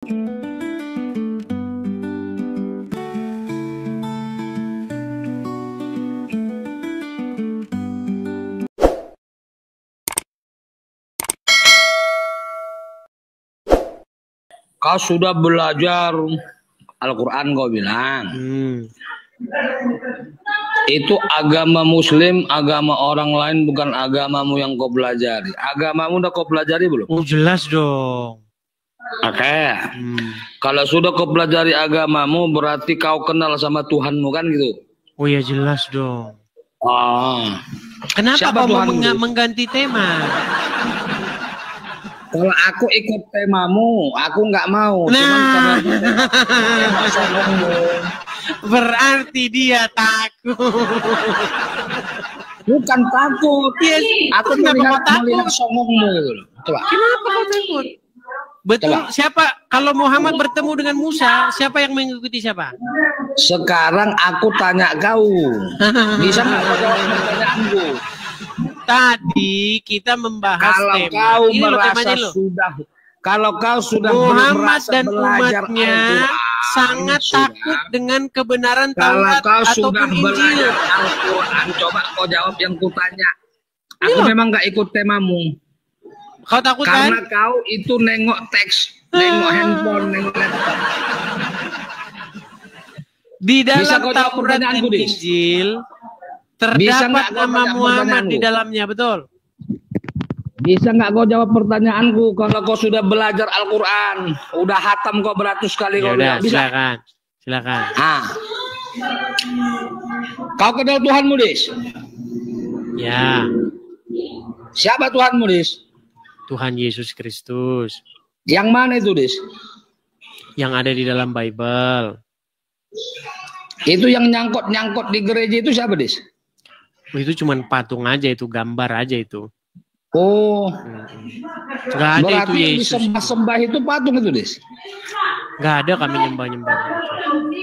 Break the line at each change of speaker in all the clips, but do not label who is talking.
Kau sudah belajar Al-Quran, kau bilang. Itu agama Muslim, agama orang lain, bukan agamamu yang kau pelajari. Agamamu udah kau pelajari belum?
Oh, jelas dong.
Oke. Kalau sudah kau pelajari agamamu, berarti kau kenal sama Tuhanmu, kan gitu?
Oh ya, jelas dong.
Kenapa
kau mau mengganti tema?
Kalau aku ikut temamu, aku nggak mau.
Nah,
Cuman
berarti dia takut.
Bukan takut.
Yes.
Aku melihat songongmu gitu loh. Coba.
Kenapa kau takut? Betul. Coba. Siapa? Kalau Muhammad bertemu dengan Musa, siapa yang mengikuti siapa?
Sekarang aku tanya kau. Bisa nggak kau jawab pertanyaanku?
Tadi kita membahas
kalau
tema.
Kau
ini
merasa sudah, kalau kau sudah
Muhammad dan umatnya sangat takut dengan kebenaran Taurat ataupun Injil.
Al-Quran, coba kau jawab yang kutanya. Aku memang nggak ikut temamu.
Kau takut
karena
kan?
Kau itu nengok teks, nengok handphone, nengok laptop.
Di dalam Taurat dan Injil terdapat nama Muhammad di dalamnya, betul?
Bisa nggak kau jawab pertanyaanku? Kalau kau sudah belajar Al-Quran, udah hatam kau beratus kali kau bilang. Bisa?
Silakan.
Kau kenal Tuhanmu, Dis?
Ya.
Siapa Tuhanmu, Dis?
Tuhan Yesus Kristus.
Yang mana itu, Dis?
Yang ada di dalam Bible.
Itu yang nyangkut-nyangkut di gereja itu siapa, Dis?
Itu cuma patung aja, itu gambar aja itu.
Oh,
gak ada.
Berarti
itu Yesus.
Sembah itu patung itu, Dis?
Gak ada kami nyembah-nyembah.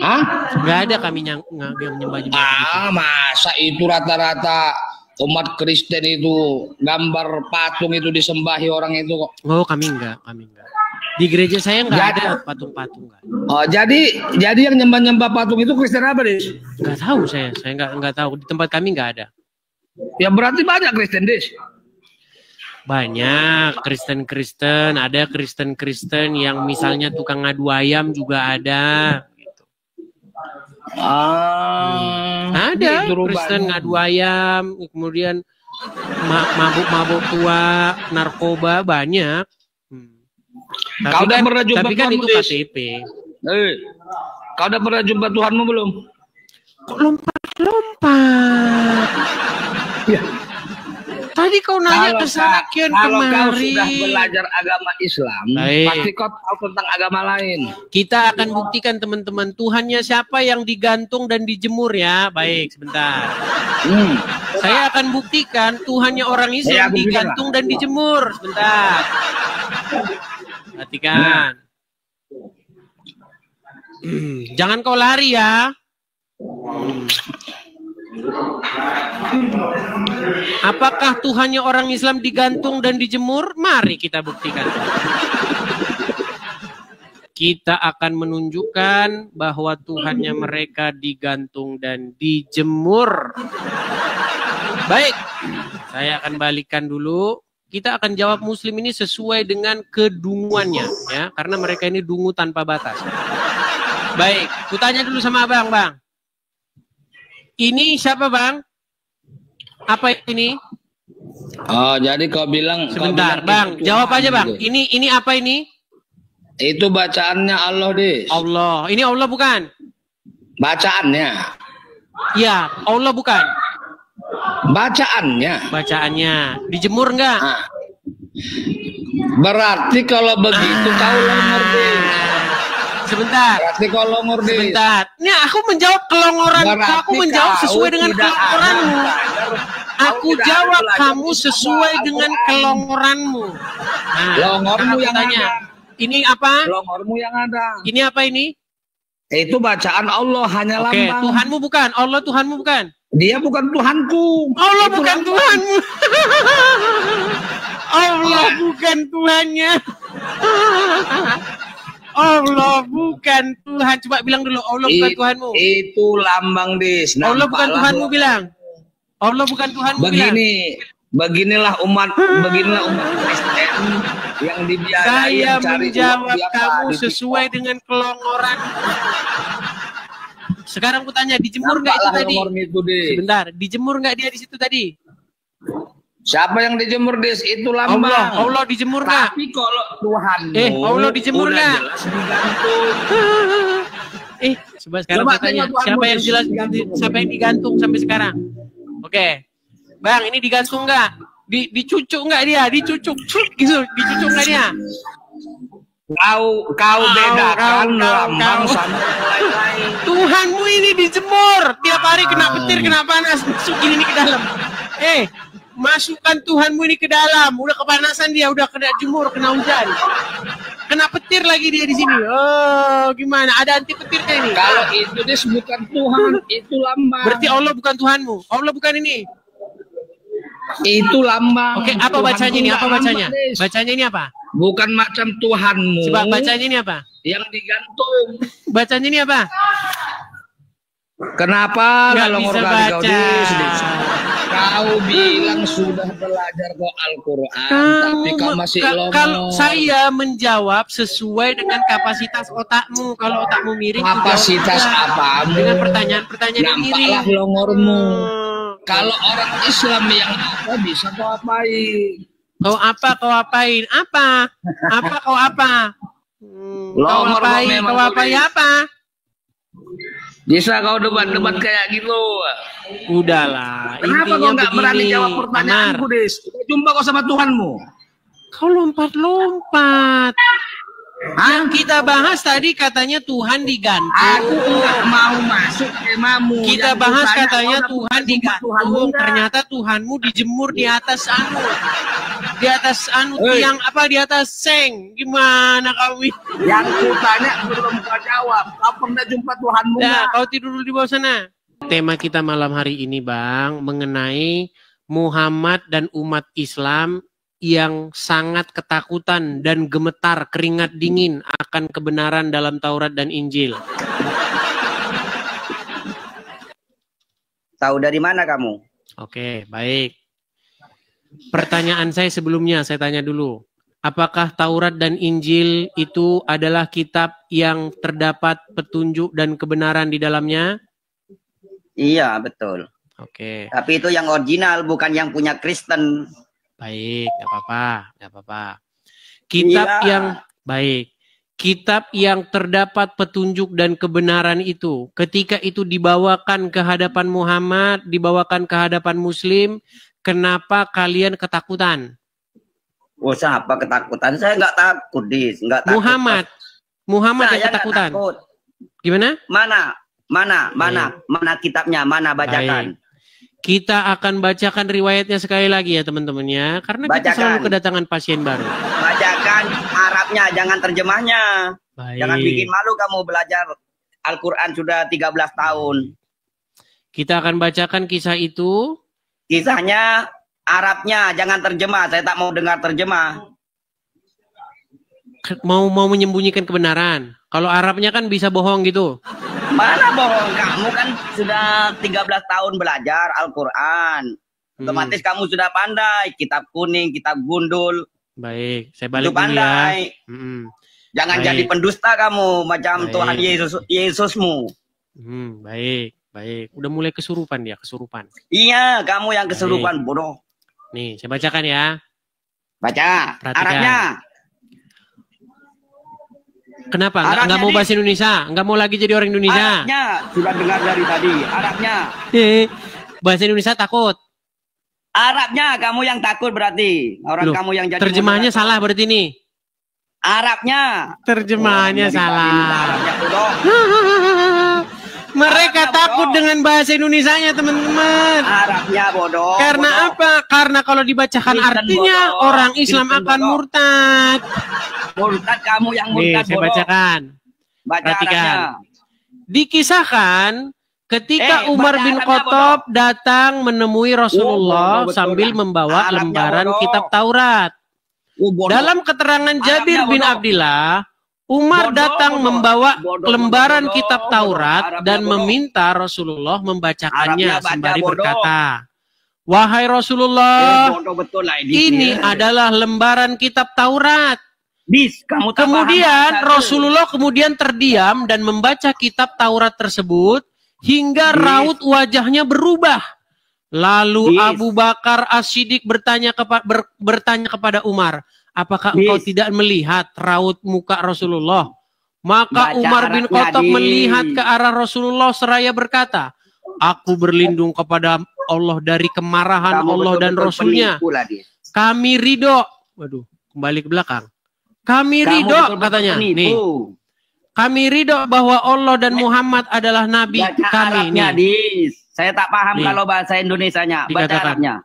Hah?
Gak ada kami nyembah-nyembah.
Masa itu rata-rata umat Kristen itu gambar patung itu disembahi orang itu kok?
Oh, kami enggak. Di gereja saya nggak ada patung-patung.
Oh, jadi yang nyembah-nyembah patung itu Kristen apa, Dis?
Nggak tahu saya nggak tahu. Di tempat kami nggak ada.
Ya berarti banyak Kristen, Dis.
Banyak Kristen, ada Kristen yang misalnya tukang ngadu ayam juga ada. Gitu. Ada Kristen ngadu ayam, kemudian mabuk-mabuk tua, narkoba banyak.
Kau udah pernah jumpa
tapi kan
Tuhanmu,
itu
Dis?
KTP.
Kau udah pernah jumpa Tuhanmu belum?
Kok lompat-lompat?
Ya.
Tadi kau nanya kesana kian kemari.
Kalau kau sudah belajar agama Islam, pasti kau tahu tentang agama lain.
Kita akan buktikan teman-teman, Tuhannya siapa yang digantung dan dijemur ya. Baik, sebentar. Saya akan buktikan Tuhannya orang Islam digantung dan dijemur. Sebentar. Perhatikan. Jangan kau lari ya. Apakah Tuhannya orang Islam digantung dan dijemur? Mari kita buktikan. Kita akan menunjukkan bahwa Tuhannya mereka digantung dan dijemur. Baik, saya akan balikkan dulu. Kita akan jawab Muslim ini sesuai dengan kedunguannya, ya, karena mereka ini dungu tanpa batas. Baik, kutanya dulu sama abang, Bang. Ini siapa, Bang? Apa ini?
Oh, jadi kau bilang.
Sebentar, Bang. Jawab aja, Bang. Gitu. Ini apa ini?
Itu bacaannya Allah, Dis.
Allah. Ini Allah bukan?
Bacaannya.
Iya, Allah bukan?
Bacaannya.
Dijemur enggak?
Berarti kalau begitu kau longor, Dis.
Sebentar.
Berarti kau longor, Dis.
Sebentar. Ini aku menjawab kelongoran. Aku menjawab sesuai dengan kelongoranmu. Aku jawab kamu sesuai dengan kelongoranmu. Nah,
longormu yang tanya.
Ini apa?
Longormu yang ada.
Ini apa ini?
Itu bacaan Allah, hanya lambang.
Tuhanmu bukan? Allah Tuhanmu bukan?
Dia bukan Tuhanku.
Allah itu bukan lambang. Tuhanmu. Allah bukan Tuhannya. Allah bukan Tuhan. Coba bilang dulu, Allah bukan Tuhanmu.
Itu lambang, Dis.
Allah bukan Tuhanmu bilang. Allah bukan Tuhanmu bilang.
Beginilah umat Kristen yang dibiayai.
Saya menjawab kamu sesuai dengan kelongoran. Sekarang aku tanya, dijemur nggak itu tadi? Sebentar, dijemur nggak dia di situ tadi?
Siapa yang dijemur, Dis? Itu lambang.
Allah dijemur nggak?
Tapi kalau Tuhan,
Allah dijemur nggak? Coba sekarang saya tanya, siapa yang jelas, siapa yang digantung sampai sekarang? Oke. Bang, ini digantung nggak? Dicucuk nggak dia? Dicucuk, gitu. Dicucuk nggak dia?
Kau bedakan lambang sama lain-lain.
Tuhanmu ini dijemur. Tiap hari kena petir, kena panas. Masukin ini ke dalam. Masukkan Tuhanmu ini ke dalam. Udah kepanasan dia, udah kena jemur, kena hujan. Kena petir lagi dia di sini. Oh, gimana? Ada anti petirnya ini.
Kalau itu dia bukan Tuhan, itu lambang.
Berarti Allah bukan Tuhanmu. Allah bukan ini.
Itu lambang.
Oke, apa bacanya ini? Apa bacanya? Bacanya ini apa?
Bukan macam Tuhanmu.
Coba bacanya ini apa?
Yang digantung.
Bacanya ini apa?
Kenapa kalau
bisa
baca? Kau bilang
Hmm.
sudah belajar kok Al-Quran, tapi kau masih
Kalau saya menjawab sesuai dengan kapasitas otakmu. Kalau otakmu miring,
kapasitas apamu?
Dengan pertanyaan-pertanyaan yang miring.
Nampaklah longormu. Kalau orang Islam yang apa bisa kau apain?
Kau apa? Kau apain? Apa? Apa kau apa? Kau apain? Kau apain apa?
Bisa kau debat-debat kayak gitu.
Udahlah.
Kenapa kau nggak berani jawab pertanyaanku, Des? Jumpa kau sama Tuhanmu.
Kau lompat-lompat. Yang kita bahas tadi katanya Tuhan digantung.
Aku nggak mau masuk temamu.
Kita bahas katanya Tuhan digantung. Ternyata Tuhanmu dijemur di atas anu. Di atas anu tiang apa? Di atas seng. Gimana kau?
Yang ku tanya belum kau jawab. Kau pernah jumpa Tuhanmu?
Ya, kau tidur dulu di bawah sana. Tema kita malam hari ini, Bang, mengenai Muhammad dan umat Islam yang sangat ketakutan dan gemetar keringat dingin akan kebenaran dalam Taurat dan Injil.
Tahu dari mana kamu?
Oke, baik. Pertanyaan saya sebelumnya, saya tanya dulu. Apakah Taurat dan Injil itu adalah kitab yang terdapat petunjuk dan kebenaran di dalamnya?
Iya, betul.
Oke.
Tapi itu yang original, bukan yang punya Kristen.
Baik, nggak apa-apa, nggak apa-apa. Kitab yang baik, kitab yang terdapat petunjuk dan kebenaran itu, ketika itu dibawakan ke hadapan Muhammad, dibawakan ke hadapan Muslim, kenapa kalian ketakutan?
Oh, siapa ketakutan? Saya nggak takut, Dis. Nggak takut.
Muhammad yang ketakutan. Gimana?
Mana kitabnya? Mana bacakan?
Baik. Kita akan bacakan riwayatnya sekali lagi ya teman-teman ya. Karena kita selalu kedatangan pasien baru.
Bacakan Arabnya, jangan terjemahnya.
Baik.
Jangan bikin malu kamu belajar Al-Quran sudah 13 tahun.
Kita akan bacakan kisah itu.
Kisahnya Arabnya, jangan terjemah. Saya tak mau dengar terjemah.
Mau menyembunyikan kebenaran. Kalau Arabnya kan bisa bohong gitu.
Mana bohong, kamu kan sudah 13 tahun belajar Al-Quran. Otomatis kamu sudah pandai. Kitab kuning, kitab gundul.
Baik, saya balik dulu
pandai.
Ya.
Jangan jadi pendusta kamu macam Tuhan Yesusmu.
Baik. Udah mulai kesurupan dia, kesurupan.
Iya, kamu yang kesurupan, bodoh.
Nih, saya bacakan ya.
Baca.
Perhatikan.
Arabnya.
Kenapa? Nggak mau bahasa Indonesia? Nggak mau lagi jadi orang Indonesia?
Arabnya. Sudah dengar dari tadi. Arabnya.
Bahasa Indonesia takut.
Arabnya kamu yang takut berarti. Orang kamu yang jadi.
Terjemahannya salah berarti nih.
Arabnya.
Terjemahannya salah.
Arabnya, bodoh.
Mereka takut dengan bahasa Indonesianya, teman-teman.
Arabnya bodoh.
Karena apa? Karena kalau dibacakan artinya orang Islam akan murtad.
Murtad kamu yang murtad.
Nih, saya bacakan. Perhatikan. Dikisahkan ketika Umar bin Khattab datang menemui Rasulullah sambil membawa lembaran kitab Taurat. Dalam keterangan Jabir bin Abdillah, Umar datang membawa lembaran
bodoh,
kitab
bodoh.
Taurat
Arabnya
dan
bodoh.
meminta Rasulullah membacakannya
Arabnya baca
sembari
bodoh.
berkata, "Wahai Rasulullah,
Bodoh betul lah
ini adalah lembaran kitab Taurat."
Kamu tak
Kemudian
paham
Rasulullah kemudian terdiam dan membaca kitab Taurat tersebut hingga raut wajahnya berubah. Lalu Abu Bakar As-Siddiq bertanya kepada Umar, "Apakah engkau tidak melihat raut muka Rasulullah?" Maka Umar bin Khattab melihat ke arah Rasulullah seraya berkata, "Aku berlindung kepada Allah dari kemarahan Allah dan Rasulnya. Kami ridho." Waduh, kembali ke belakang. Kami ridho, katanya. Nih, kami ridho bahwa Allah dan Muhammad adalah Nabi kami. Nih.
Saya tak paham kalau bahasa Indonesianya. Baca Arabnya.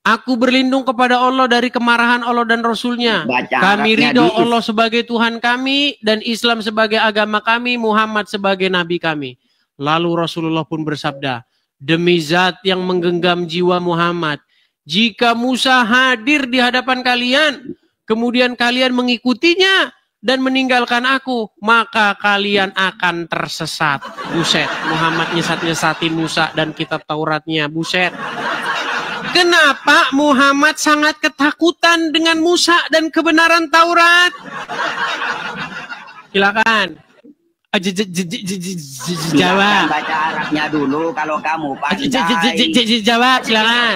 Aku berlindung kepada Allah dari kemarahan Allah dan Rasulnya. Kami ridho Allah sebagai Tuhan kami dan Islam sebagai agama kami, Muhammad sebagai Nabi kami. Lalu Rasulullah pun bersabda, "Demi zat yang menggenggam jiwa Muhammad, jika Musa hadir di hadapan kalian, kemudian kalian mengikutinya dan meninggalkan aku, maka kalian akan tersesat." Buset, Muhammad nyesat-nyesatin Musa dan kitab Tauratnya, buset. Kenapa Muhammad sangat ketakutan dengan Musa dan kebenaran Taurat? Silakan. Jawab.
Baca Arabnya dulu kalau kamu pandai.
Jawab, silakan.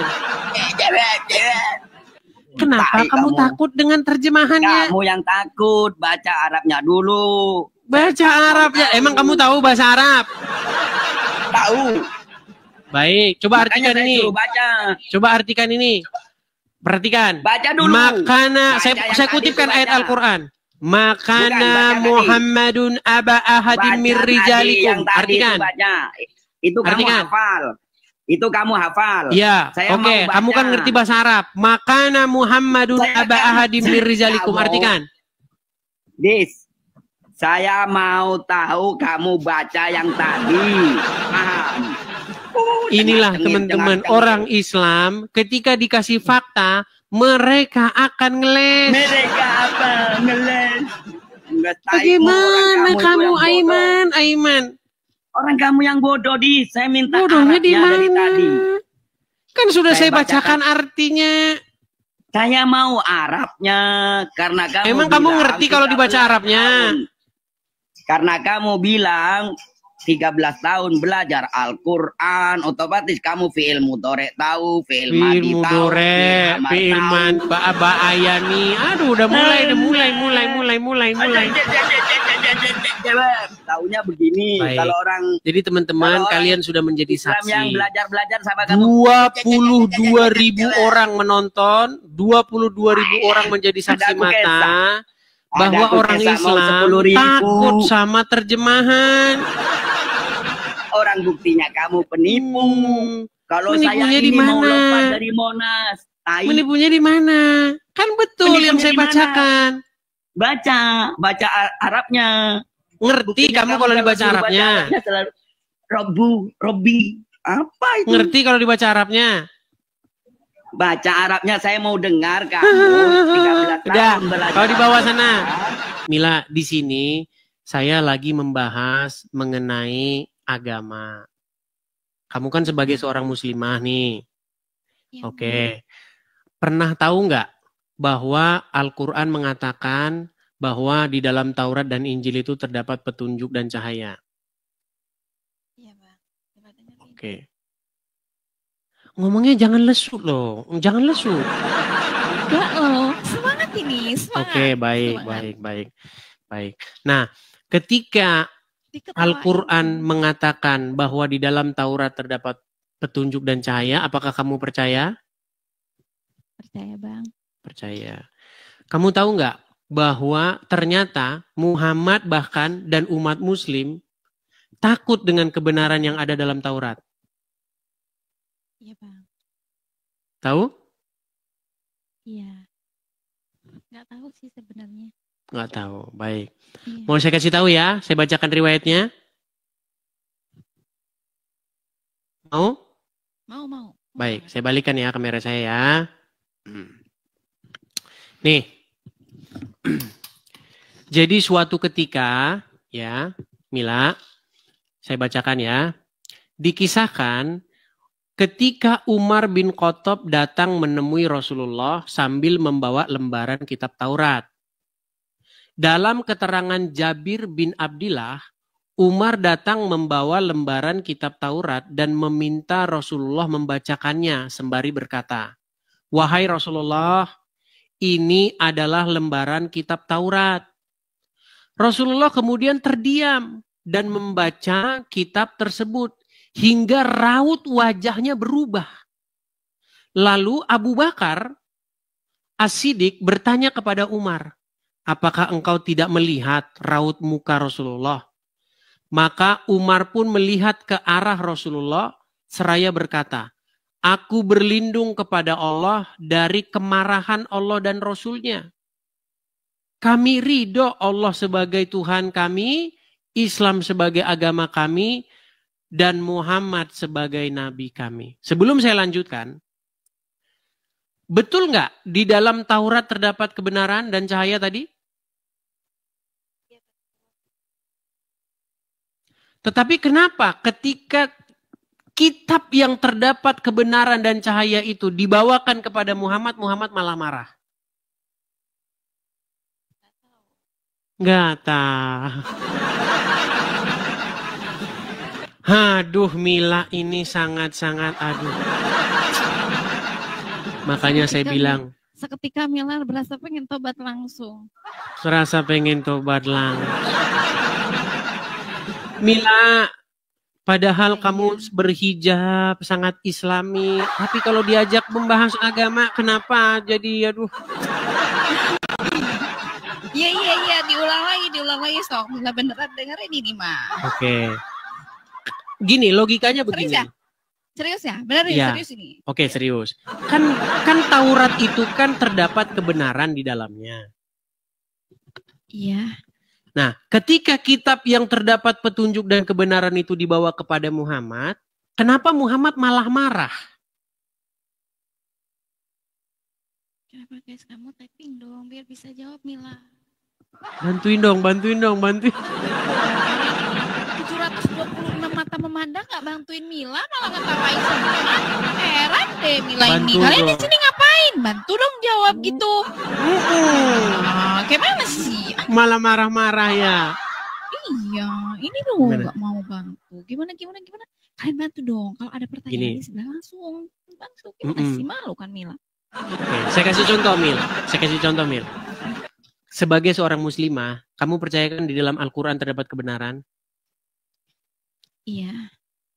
Kenapa kamu takut dengan terjemahannya?
Kamu yang takut, baca Arabnya dulu.
Baca Arabnya. Emang kamu tahu bahasa Arab?
Tahu.
Baik, coba artikan ini. Coba artikan ini. Perhatikan.
Baca dulu.
Makana, saya kutipkan ayat Al-Quran. Makana Muhammadun aba ahadin min rijalikum. Artikan.
Itu kamu hafal. Itu kamu hafal.
Ya, oke. Kamu kan ngerti bahasa Arab. Makana Muhammadun aba ahadin min rijalikum. Artikan.
Saya mau tahu kamu baca yang tadi. Paham?
Inilah teman-teman orang Islam ketika dikasih fakta mereka akan ngeles.
Mereka apa? Ngeles.
Bagaimana kamu Aiman?
Orang kamu yang bodoh saya minta
bodohnya di mana?
Dari tadi.
Kan sudah saya bacakan artinya.
Saya mau Arabnya karena kamu.
Emang kamu ngerti kalau dibaca Arabnya?
Karena kamu bilang 13 tahun belajar Al-Quran, otomatis kamu fi'il mudhari tahu, fi'il madi tahu,
fi'il man ayani. Aduh, udah mulai.
Taunya begini.
Baik.
Kalau orang.
Jadi teman-teman kalian sudah menjadi
Islam
saksi.
Yang belajar sama kamu.
22.000 orang menonton, 22.000 orang menjadi saksi mata. Bahwa orang Islam takut sama terjemahan.
Orang buktinya kamu penipu. Kalau saya ini mau lepas dari Monas.
Menipunya di mana? Kan betul yang saya bacakan.
Baca Arabnya.
Ngerti buktinya kamu kalau dibaca Arabnya?
Robi. Apa itu?
Ngerti kalau dibaca Arabnya?
Baca Arabnya saya mau dengar kamu. 13 tahun belajar.
Kalau di bawah sana. Mila, di sini saya lagi membahas mengenai agama. Kamu kan sebagai seorang muslimah nih. Ya, oke. Pernah tahu nggak bahwa Al-Quran mengatakan bahwa di dalam Taurat dan Injil itu terdapat petunjuk dan cahaya? Iya, Bang. Oke. Ngomongnya jangan lesu loh, jangan lesu.
Enggak loh, semangat ini, semangat.
Oke, baik. Nah, ketika Al-Quran mengatakan bahwa di dalam Taurat terdapat petunjuk dan cahaya, apakah kamu percaya?
Percaya, Bang.
Percaya. Kamu tahu nggak bahwa ternyata Muhammad bahkan dan umat Muslim takut dengan kebenaran yang ada dalam Taurat?
Iya, Bang.
Tahu?
Iya. Nggak tahu sih sebenarnya.
Nggak tahu, baik.
Iya.
Mau saya kasih tahu ya, saya bacakan riwayatnya. Mau?
Mau.
Baik, saya balikan ya kamera saya ya. Nih. Jadi suatu ketika, ya, Mila, saya bacakan ya. Dikisahkan ketika Umar bin Khattab datang menemui Rasulullah sambil membawa lembaran kitab Taurat. Dalam keterangan Jabir bin Abdillah, Umar datang membawa lembaran kitab Taurat dan meminta Rasulullah membacakannya sembari berkata, "Wahai Rasulullah, ini adalah lembaran kitab Taurat." Rasulullah kemudian terdiam dan membaca kitab tersebut hingga raut wajahnya berubah. Lalu Abu Bakar As-Siddiq bertanya kepada Umar, "Apakah engkau tidak melihat raut muka Rasulullah?" Maka Umar pun melihat ke arah Rasulullah seraya berkata, "Aku berlindung kepada Allah dari kemarahan Allah dan Rasulnya. Kami ridho Allah sebagai Tuhan kami, Islam sebagai agama kami, dan Muhammad sebagai Nabi kami." Sebelum saya lanjutkan, betul nggak di dalam Taurat terdapat kebenaran dan cahaya tadi? Tetapi kenapa ketika kitab yang terdapat kebenaran dan cahaya itu dibawakan kepada Muhammad, Muhammad malah marah? Nggak tahu. Aduh, Mila ini sangat-sangat aduh. Makanya saya bilang.
Seketika Mila berasa pengen tobat langsung.
Serasa pengen tobat langsung. Mila, padahal kamu berhijab, sangat islami. Tapi kalau diajak membahas agama, kenapa jadi aduh.
Iya, diulang lagi sok. Mila beneran dengerin ini mah.
Oke. Gini, logikanya begini.
Serius ya? Benar
ya.
Serius ini?
Oke, serius. Kan Taurat itu kan terdapat kebenaran di dalamnya.
Iya.
Nah, ketika kitab yang terdapat petunjuk dan kebenaran itu dibawa kepada Muhammad, kenapa Muhammad malah marah?
Kenapa guys, kamu typing dong biar bisa jawab Mila.
Bantuin dong.
726 mata memandang gak bantuin Mila, malah ngetawain semua. Heran deh Mila ini. Kalian di sini ngapain? Bantu dong jawab gitu. Kayak mana sih?
Malah marah-marah ya.
Iya, ini dong gak mau bantu. Gimana? Kalian bantu dong. Kalau ada pertanyaan di sebelah langsung bantu. Gimana sih, malu kan Mila?
Oke, saya kasih contoh Mil. Sebagai seorang muslimah, kamu percayakan di dalam Al-Quran terdapat kebenaran?
Iya.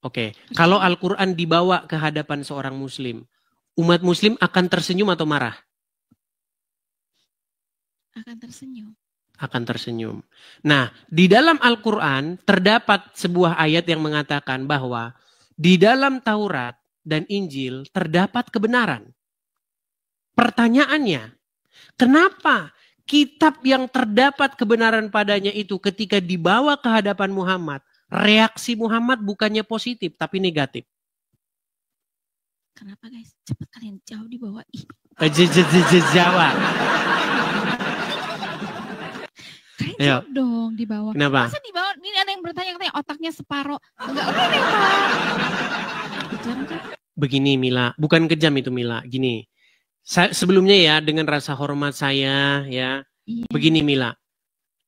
Oke, kalau Al-Quran dibawa ke hadapan seorang muslim, umat muslim akan tersenyum atau marah? Akan tersenyum. Nah, di dalam Al-Quran terdapat sebuah ayat yang mengatakan bahwa di dalam Taurat dan Injil terdapat kebenaran. Pertanyaannya, kenapa kitab yang terdapat kebenaran padanya itu ketika dibawa ke hadapan Muhammad, reaksi Muhammad bukannya positif tapi negatif?
Kenapa guys? Cepat kalian jauh di bawah.
Jawab.
Kalian jauh dong di bawah.
Kenapa?
Masa di bawah? Ini ada yang bertanya katanya otaknya separoh. Enggak,
Begini Mila, bukan kejam itu Mila. Gini, sebelumnya ya dengan rasa hormat saya ya. Iya. Begini Mila,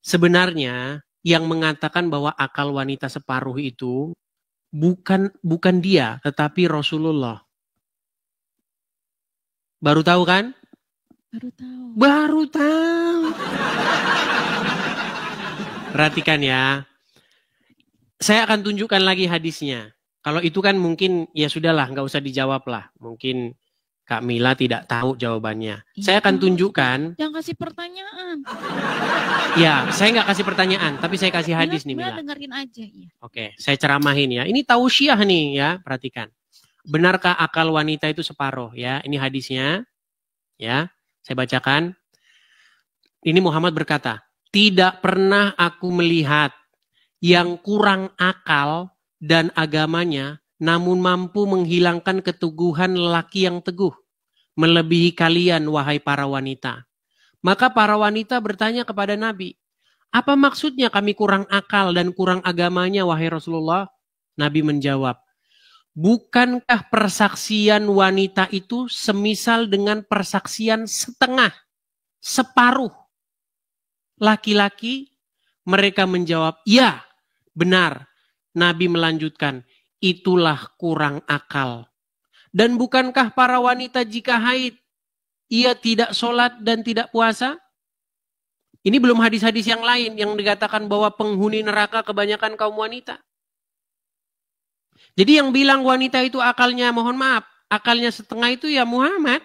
sebenarnya yang mengatakan bahwa akal wanita separuh itu bukan dia, tetapi Rasulullah. Baru tahu kan? Baru tahu. Perhatikan ya. Saya akan tunjukkan lagi hadisnya. Kalau itu kan mungkin ya sudahlah, nggak usah dijawab lah. Mungkin Kak Mila tidak tahu jawabannya. Iya, saya akan tunjukkan.
Jangan kasih pertanyaan.
Ya, saya nggak kasih pertanyaan, tapi saya kasih hadis nih Mila.
Dengerin aja. Ya.
Oke, saya ceramahin ya. Ini tausiah nih ya, perhatikan. Benarkah akal wanita itu separuh ya? Ini hadisnya. Ya, saya bacakan. Ini Muhammad berkata, "Tidak pernah aku melihat yang kurang akal dan agamanya, namun mampu menghilangkan keteguhan lelaki yang teguh, melebihi kalian wahai para wanita." Maka para wanita bertanya kepada Nabi, Apa maksudnya kami kurang akal dan kurang agamanya, wahai Rasulullah? Nabi menjawab, bukankah persaksian wanita itu semisal dengan persaksian setengah, separuh laki-laki? Mereka menjawab, ya, benar. Nabi melanjutkan, itulah kurang akal. Dan bukankah para wanita jika haid, ia tidak sholat dan tidak puasa? Ini belum hadis-hadis yang lain yang dikatakan bahwa penghuni neraka kebanyakan kaum wanita. Jadi yang bilang wanita itu akalnya, mohon maaf, akalnya setengah itu ya Muhammad.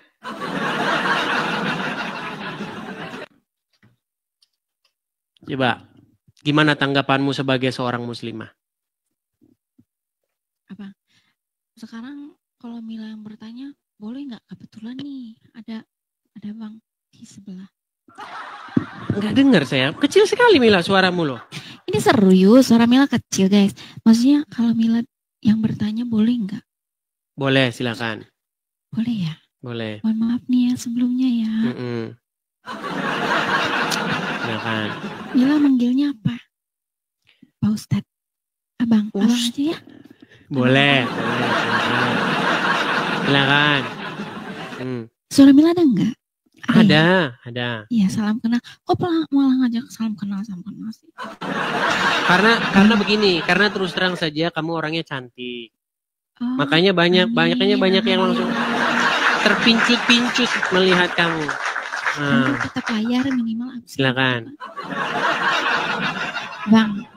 Coba, gimana tanggapanmu sebagai seorang muslimah?
Apa? Sekarang kalau Mila yang bertanya, boleh nggak? Kebetulan nih ada bang di sebelah.
Nggak dengar saya, kecil sekali Mila suaramu loh.
Ini serius, suara Mila kecil guys. Maksudnya kalau Mila yang bertanya boleh nggak?
Boleh, silakan.
Boleh ya?
Boleh.
Mohon maaf nih ya sebelumnya ya.
Silakan.
Mila manggilnya apa? Pak Ustadz. Abang aja ya?
Boleh. Silakan.
Suara Mila ada nggak?
Ada.
Iya, salam kenal. Kok malah ngajak salam kenal sih?
Karena begini, karena terus terang saja kamu orangnya cantik.
Oh,
makanya banyak yang langsung terpincut-pincut melihat kamu.
Tetap layar minimal.
Silakan.
Bang.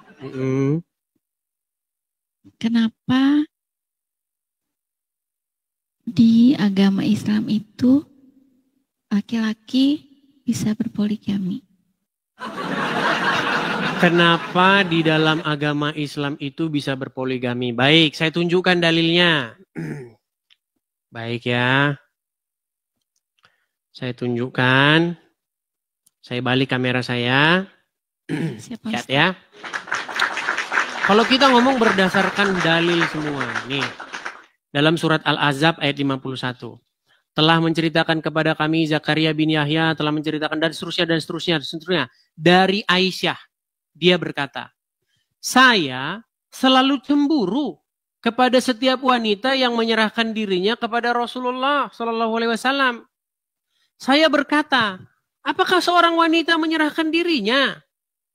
Kenapa di agama Islam itu laki-laki bisa berpoligami?
Kenapa di dalam agama Islam itu bisa berpoligami? Baik, saya tunjukkan dalilnya. Baik ya. Saya tunjukkan. Saya balik kamera saya. Lihat ya. Kalau kita ngomong berdasarkan dalil semua. Nih. Dalam surat Al-Ahzab ayat 51. Telah menceritakan kepada kami Zakaria bin Yahya. Telah menceritakan dan seterusnya. Dari Aisyah. Dia berkata, saya selalu cemburu kepada setiap wanita yang menyerahkan dirinya kepada Rasulullah SAW. Saya berkata, apakah seorang wanita menyerahkan dirinya?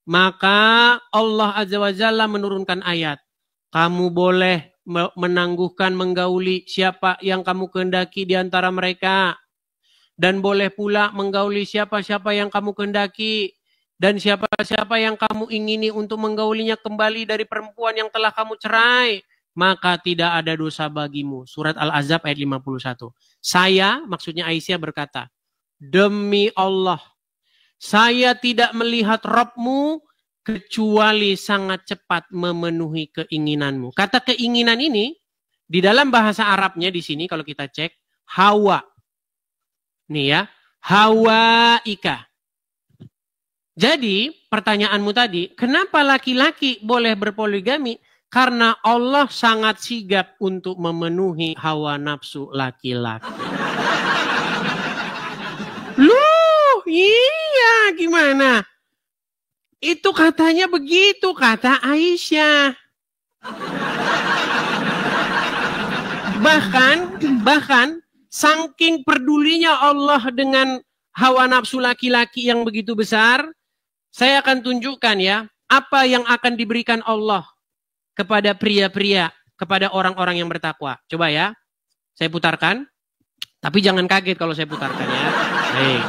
Maka Allah Azza wa Jalla menurunkan ayat. Kamu boleh menangguhkan, menggauli siapa yang kamu kehendaki di antara mereka. Dan boleh pula menggauli siapa-siapa yang kamu kehendaki. Dan siapa-siapa yang kamu ingini untuk menggaulinya kembali dari perempuan yang telah kamu cerai. Maka tidak ada dosa bagimu. Surat Al-Ahzab ayat 51. Saya, maksudnya Aisyah berkata, demi Allah, saya tidak melihat Rabbmu kecuali sangat cepat memenuhi keinginanmu. Kata keinginan ini, di dalam bahasa Arabnya di sini kalau kita cek, hawa. Nih ya, hawa ika. Jadi pertanyaanmu tadi, kenapa laki-laki boleh berpoligami? Karena Allah sangat sigap untuk memenuhi hawa nafsu laki-laki. Loh, iya gimana? Itu katanya begitu, kata Aisyah. Bahkan saking pedulinya Allah dengan hawa nafsu laki-laki yang begitu besar, saya akan tunjukkan ya, apa yang akan diberikan Allah kepada pria-pria, kepada orang-orang yang bertakwa. Coba ya, saya putarkan. Tapi jangan kaget kalau saya putarkan ya. Baik.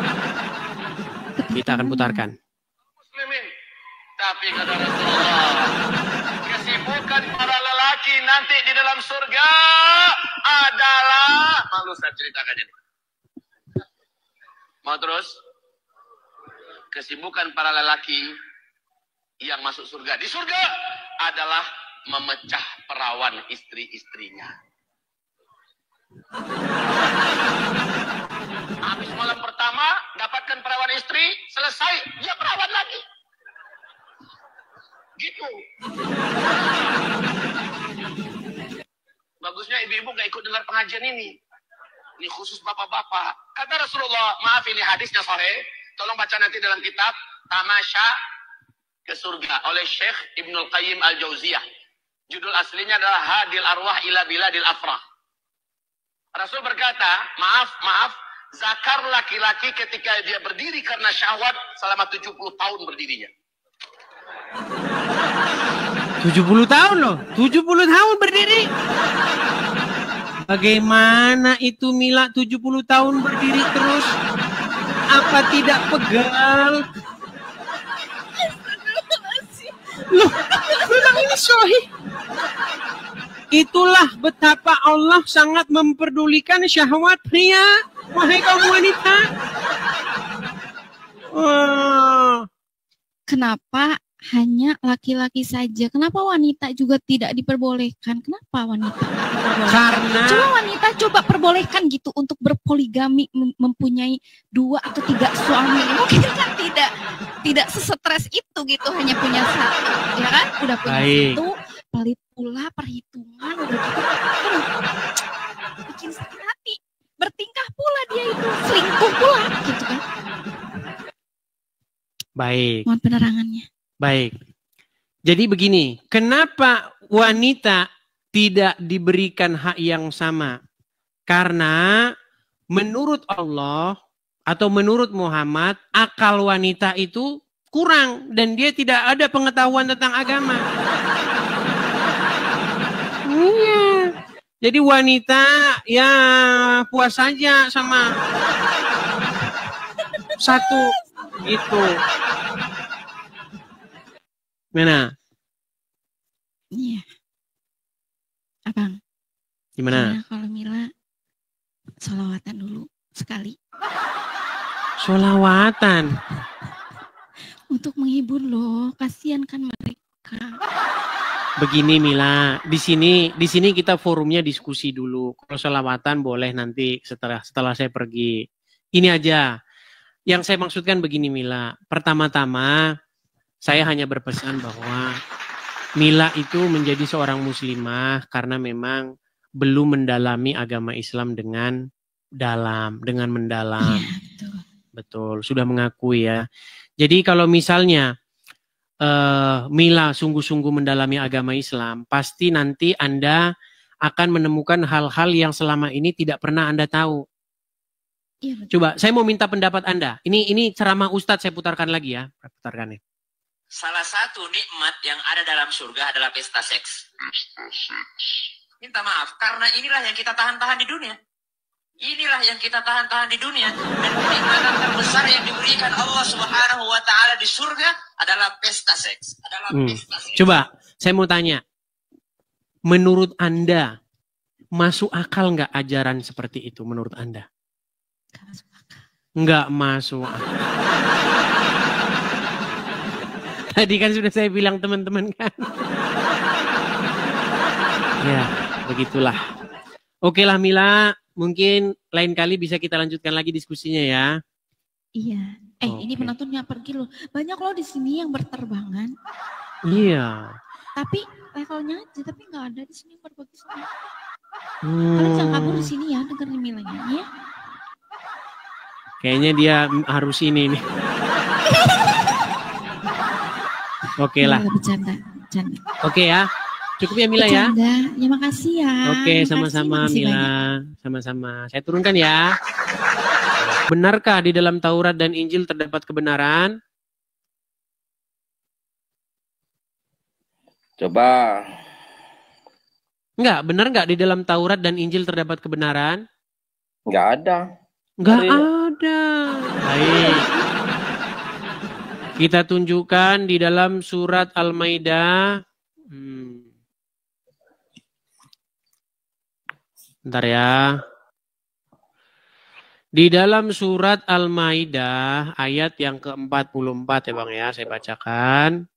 Kita akan putarkan.
Muslimin. Tapi kata Rasulullah, kesibukan para lelaki nanti di dalam surga adalah, malu saya ceritakan ini. Mau terus? Kesibukan para lelaki yang masuk surga. Di surga adalah memecah perawan istri-istrinya. Habis malam pertama, dapatkan perawan istri, selesai, dia perawan lagi. Gitu. Bagusnya ibu-ibu gak ikut dengar pengajian ini. Ini khusus bapak-bapak. Kata Rasulullah, maaf ini hadisnya sahih. Tolong baca nanti dalam kitab Tamasya ke surga oleh Syekh Ibnul Qayyim Al-Jauziyah. Judul aslinya adalah Hadil Arwah ila Biladil Afrah. Rasul berkata, maaf, zakar laki-laki ketika dia berdiri karena syahwat selama 70 tahun berdirinya.
70 tahun loh, 70 tahun berdiri. Bagaimana itu Mila 70 tahun berdiri terus? Apa tidak pegal? Loh, memang ini sahih. Itulah betapa Allah sangat memperdulikan syahwat pria. Wahai kaum wanita.
Kenapa hanya laki-laki saja? Kenapa wanita juga tidak diperbolehkan? Kenapa wanita tidak diperbolehkan?
Karena
Coba wanita coba perbolehkan gitu untuk berpoligami, mempunyai 2 atau 3 suami. Mungkin kan tidak sesetres itu gitu, hanya punya 1, ya kan? Udah punya 1, pelit pula perhitungan, udah gitu. Bikin sakit hati. Bertingkah pula dia itu, selingkuh pula gitu kan.
baik.
Mohon penerangannya.
Baik. Jadi begini, kenapa wanita tidak diberikan hak yang sama? Karena menurut Allah atau menurut Muhammad, akal wanita itu kurang dan dia tidak ada pengetahuan tentang agama. Iya. Jadi wanita ya puas saja sama 1 itu. Mana?
Iya. Abang.
Gimana?
Kalau Mila sholawatan dulu sekali.
Sholawatan.
Untuk menghibur loh, kasihan kan mereka.
Begini Mila, di sini kita forumnya diskusi dulu. Kalau sholawatan boleh nanti setelah saya pergi. Ini aja. Yang saya maksudkan begini Mila. Pertama-tama saya hanya berpesan bahwa Mila itu menjadi seorang muslimah karena memang belum mendalami agama Islam dengan mendalam.
Iya,
betul. Sudah mengakui ya. Jadi kalau misalnya Mila sungguh-sungguh mendalami agama Islam, pasti nanti Anda akan menemukan hal-hal yang selama ini tidak pernah Anda tahu.
Iya,
Coba, saya mau minta pendapat Anda. Ini ceramah Ustadz, saya putarkan lagi ya. Putarkan nih.
Salah satu nikmat yang ada dalam surga adalah pesta seks. Minta maaf, karena inilah yang kita tahan-tahan di dunia. Inilah yang kita tahan-tahan di dunia. Dan kenikmatan terbesar yang diberikan Allah Subhanahu wa Ta'ala di surga adalah pesta seks.
Coba, saya mau tanya. Menurut Anda, masuk akal nggak ajaran seperti itu menurut Anda? Nggak masuk akal. Tadi kan sudah saya bilang teman-teman kan. Ya, begitulah. Oke lah Mila. Mungkin lain kali bisa kita lanjutkan lagi diskusinya ya.
Iya. Ini penontonnya pergi loh. Banyak loh di sini yang berterbangan.
Iya.
Tapi levelnya aja, tapi nggak ada di sini yang berbagi sama. Kalian jangan kabur di sini ya, dengerin Milanya ya.
Kayaknya dia harus ini nih. Oke lah.
Bercanda.
Oke ya. Cukup ya Mila ya?
Ya makasih ya.
Oke, sama-sama Mila. Sama-sama. Saya turunkan ya. Benarkah di dalam Taurat dan Injil terdapat kebenaran?
Coba.
Enggak, benar enggak di dalam Taurat dan Injil terdapat kebenaran?
Enggak ada.
Enggak ada. Baik. Kita tunjukkan di dalam surat Al-Maidah. Bentar ya. Di dalam surat Al-Maidah ayat yang ke-44 ya Bang ya, saya bacakan.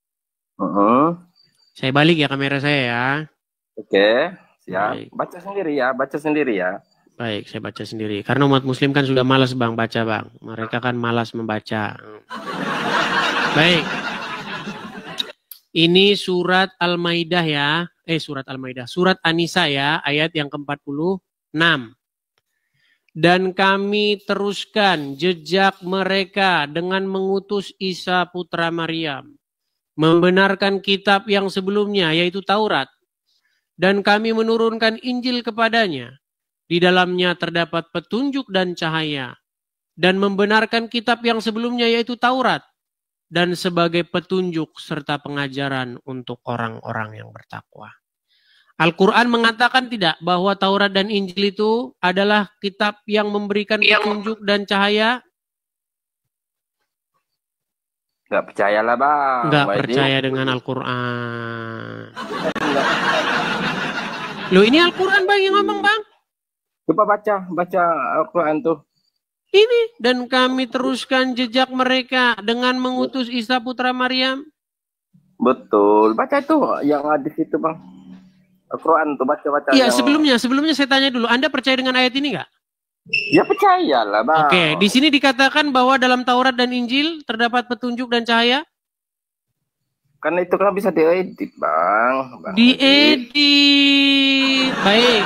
Saya balik ya kamera saya ya.
Oke, siap.
Baik.
Baca sendiri ya.
Baik, saya baca sendiri. Karena umat muslim kan sudah malas Bang baca Bang. Mereka kan malas membaca. Baik. Ini surat Al-Maidah ya. Surat Al-Maidah. Surat An-Nisa ya, ayat yang ke-46. Dan kami teruskan jejak mereka dengan mengutus Isa putra Maryam. membenarkan kitab yang sebelumnya, yaitu Taurat, dan kami menurunkan Injil kepadanya. Di dalamnya terdapat petunjuk dan cahaya, dan membenarkan kitab yang sebelumnya, yaitu Taurat, dan sebagai petunjuk serta pengajaran untuk orang-orang yang bertakwa. Al-Quran mengatakan tidak bahwa Taurat dan Injil itu adalah kitab yang memberikan petunjuk dan cahaya?
Nggak percayalah bang.
Nggak percaya dengan Al-Quran. Loh, ini Al-Quran bang yang ngomong bang.
Coba baca Al-Quran tuh.
Ini, dan kami teruskan jejak mereka dengan mengutus Isa putra Maryam.
Betul, baca itu yang ada di situ bang. Al-Quran tuh baca-baca.
Iya,
yang...
sebelumnya saya tanya dulu, Anda percaya dengan ayat ini nggak?
Ya percayalah bang.
Oke, di sini dikatakan bahwa dalam Taurat dan Injil terdapat petunjuk dan cahaya.
Karena itu kan bisa diedit bang.
Diedit. Baik.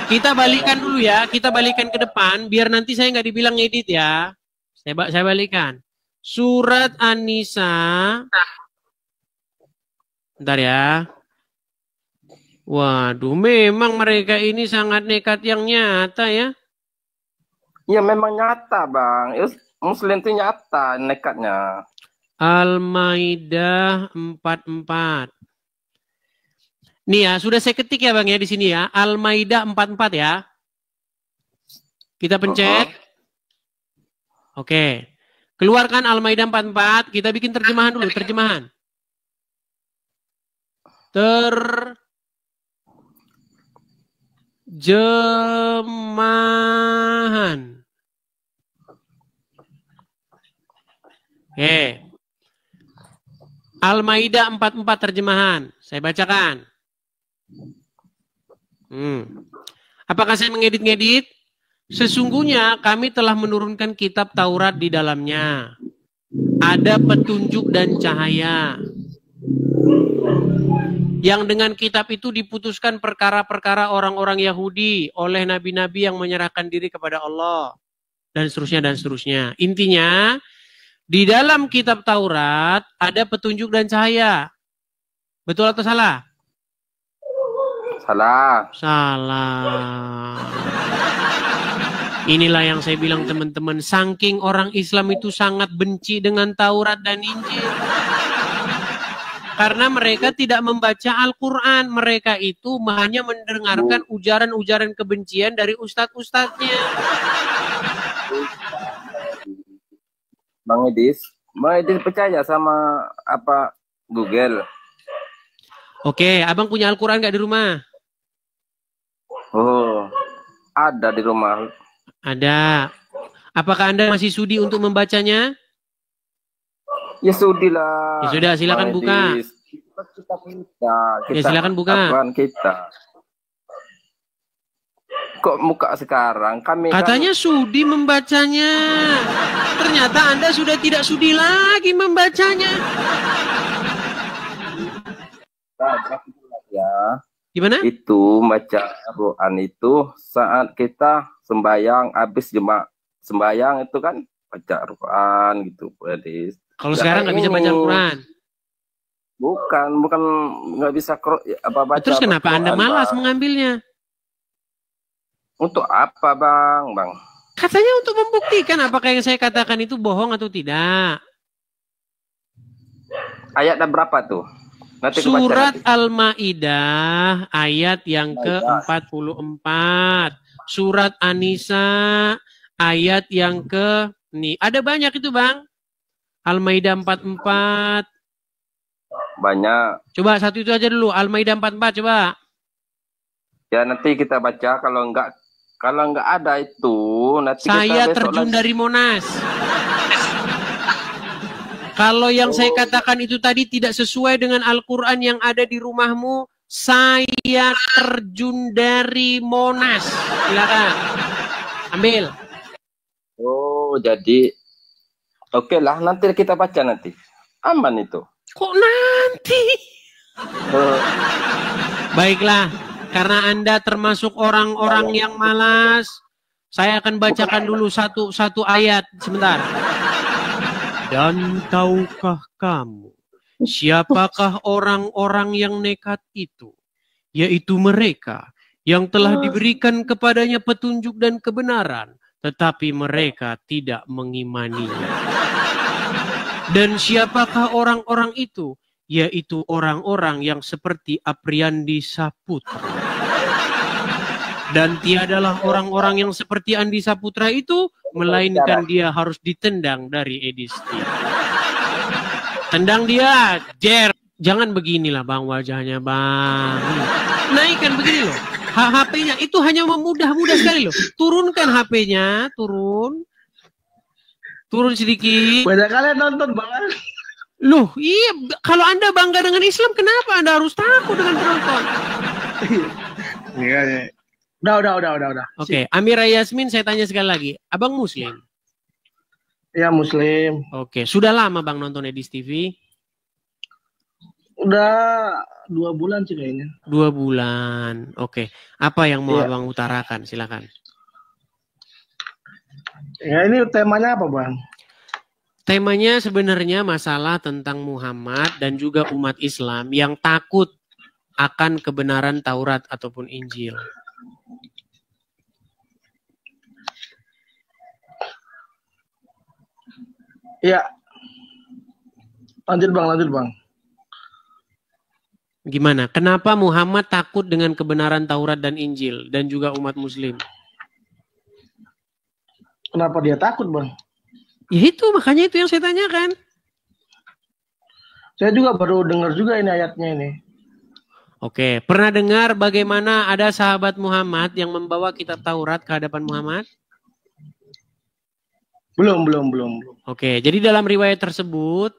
Kita balikan dulu ya, kita balikan ke depan biar nanti saya nggak dibilang edit ya. Saya balikan. Surat An-Nisa. Bentar ya. Waduh, memang mereka ini sangat nekat yang nyata ya.
Ya memang nyata bang. Muslim itu nyata nekatnya.
Al-Maidah 44. Nih ya, sudah saya ketik ya bang ya di sini ya. Al-Maidah 44 ya. Kita pencet. Oke. Keluarkan Al-Maidah 44. Kita bikin terjemahan dulu, terjemahan. Terjemahan. Oke. Al-Maidah 44 terjemahan. Saya bacakan. Apakah saya mengedit-ngedit? Sesungguhnya kami telah menurunkan kitab Taurat di dalamnya. Ada petunjuk dan cahaya. Yang dengan kitab itu diputuskan perkara-perkara orang-orang Yahudi oleh nabi-nabi yang menyerahkan diri kepada Allah. Dan seterusnya dan seterusnya. Intinya, di dalam kitab Taurat ada petunjuk dan cahaya. Betul atau salah?
Salah.
Salah. Inilah yang saya bilang teman-teman. Saking orang Islam itu sangat benci dengan Taurat dan Injil. Karena mereka tidak membaca Al-Quran. Mereka itu hanya mendengarkan ujaran-ujaran kebencian dari ustadz-ustadznya.
Bang Edis percaya sama apa Google?
Oke, abang punya Al-Quran nggak di rumah?
Oh, ada di rumah.
Ada. Apakah Anda masih sudi untuk membacanya?
Ya sudi lah.
Ya sudah, silakan buka.
Kita,
ya silakan buka.
Kita. Kok muka sekarang? Kami
katanya kan sudi membacanya. Ternyata Anda sudah tidak sudi lagi membacanya.
Ya.
Gimana?
Itu baca Al-Quran itu saat kita sembahyang habis sembahyang itu kan baca Al-Quran gitu. Jadi
kalau sekarang nggak bisa baca Al-Quran.
Bukan nggak bisa baca.
Terus kenapa Anda malas mengambilnya?
Untuk apa bang?
Katanya untuk membuktikan apakah yang saya katakan itu bohong atau tidak.
Ayat berapa tuh? Nanti
Surat Al-Maidah ayat yang ke-44. Surat An-Nisa ayat yang nih ada banyak itu bang. Al-Maidah 44.
Banyak.
Coba satu itu aja dulu. Al-Maidah 44 coba.
Ya nanti kita baca kalau enggak ada itu nanti
saya terjun dari Monas. Kalau yang saya katakan itu tadi tidak sesuai dengan Al-Quran yang ada di rumahmu, saya terjun dari Monas. Silakan. Ambil.
Oh, jadi oke lah, nanti kita baca nanti. Aman itu.
Kok nanti? Baiklah, karena Anda termasuk orang-orang yang malas, saya akan bacakan dulu satu ayat sebentar. Dan tahukah kamu Siapakah orang-orang yang nekat itu? Yaitu mereka yang telah diberikan kepadanya petunjuk dan kebenaran, tetapi mereka tidak mengimaninya. Dan siapakah orang-orang itu? Yaitu orang-orang yang seperti Apriandi Saputra. Dan tiadalah orang-orang yang seperti Andi Saputra itu, melainkan dia harus ditendang dari Edisti. Tendang dia, jer. Jangan beginilah bang wajahnya bang. Naikkan begini loh. HP-nya itu hanya mudah sekali loh. Turunkan HP-nya, turun sedikit.
Banyak kalian nonton bang.
Loh, iya. Kalau Anda bangga dengan Islam, kenapa Anda harus takut dengan penonton?
Iya. Udah.
Oke, Amira Yasmin, saya tanya sekali lagi. Abang Muslim?
Ya Muslim.
Oke, sudah lama bang nonton Edis TV?
Udah 2 bulan sih kayaknya.
2 bulan. Oke. Apa yang mau abang utarakan? Silakan.
Ya ini temanya apa bang?
Temanya sebenarnya masalah tentang Muhammad dan juga umat Islam yang takut akan kebenaran Taurat ataupun Injil.
Ya. Lanjut bang.
Gimana? Kenapa Muhammad takut dengan kebenaran Taurat dan Injil dan juga umat Muslim?
Kenapa dia takut bang?
Ya itu, makanya itu yang saya tanyakan.
Saya juga baru dengar juga ini ayatnya ini.
Oke, pernah dengar bagaimana ada sahabat Muhammad yang membawa kitab Taurat ke hadapan Muhammad?
Belum.
Oke, jadi dalam riwayat tersebut,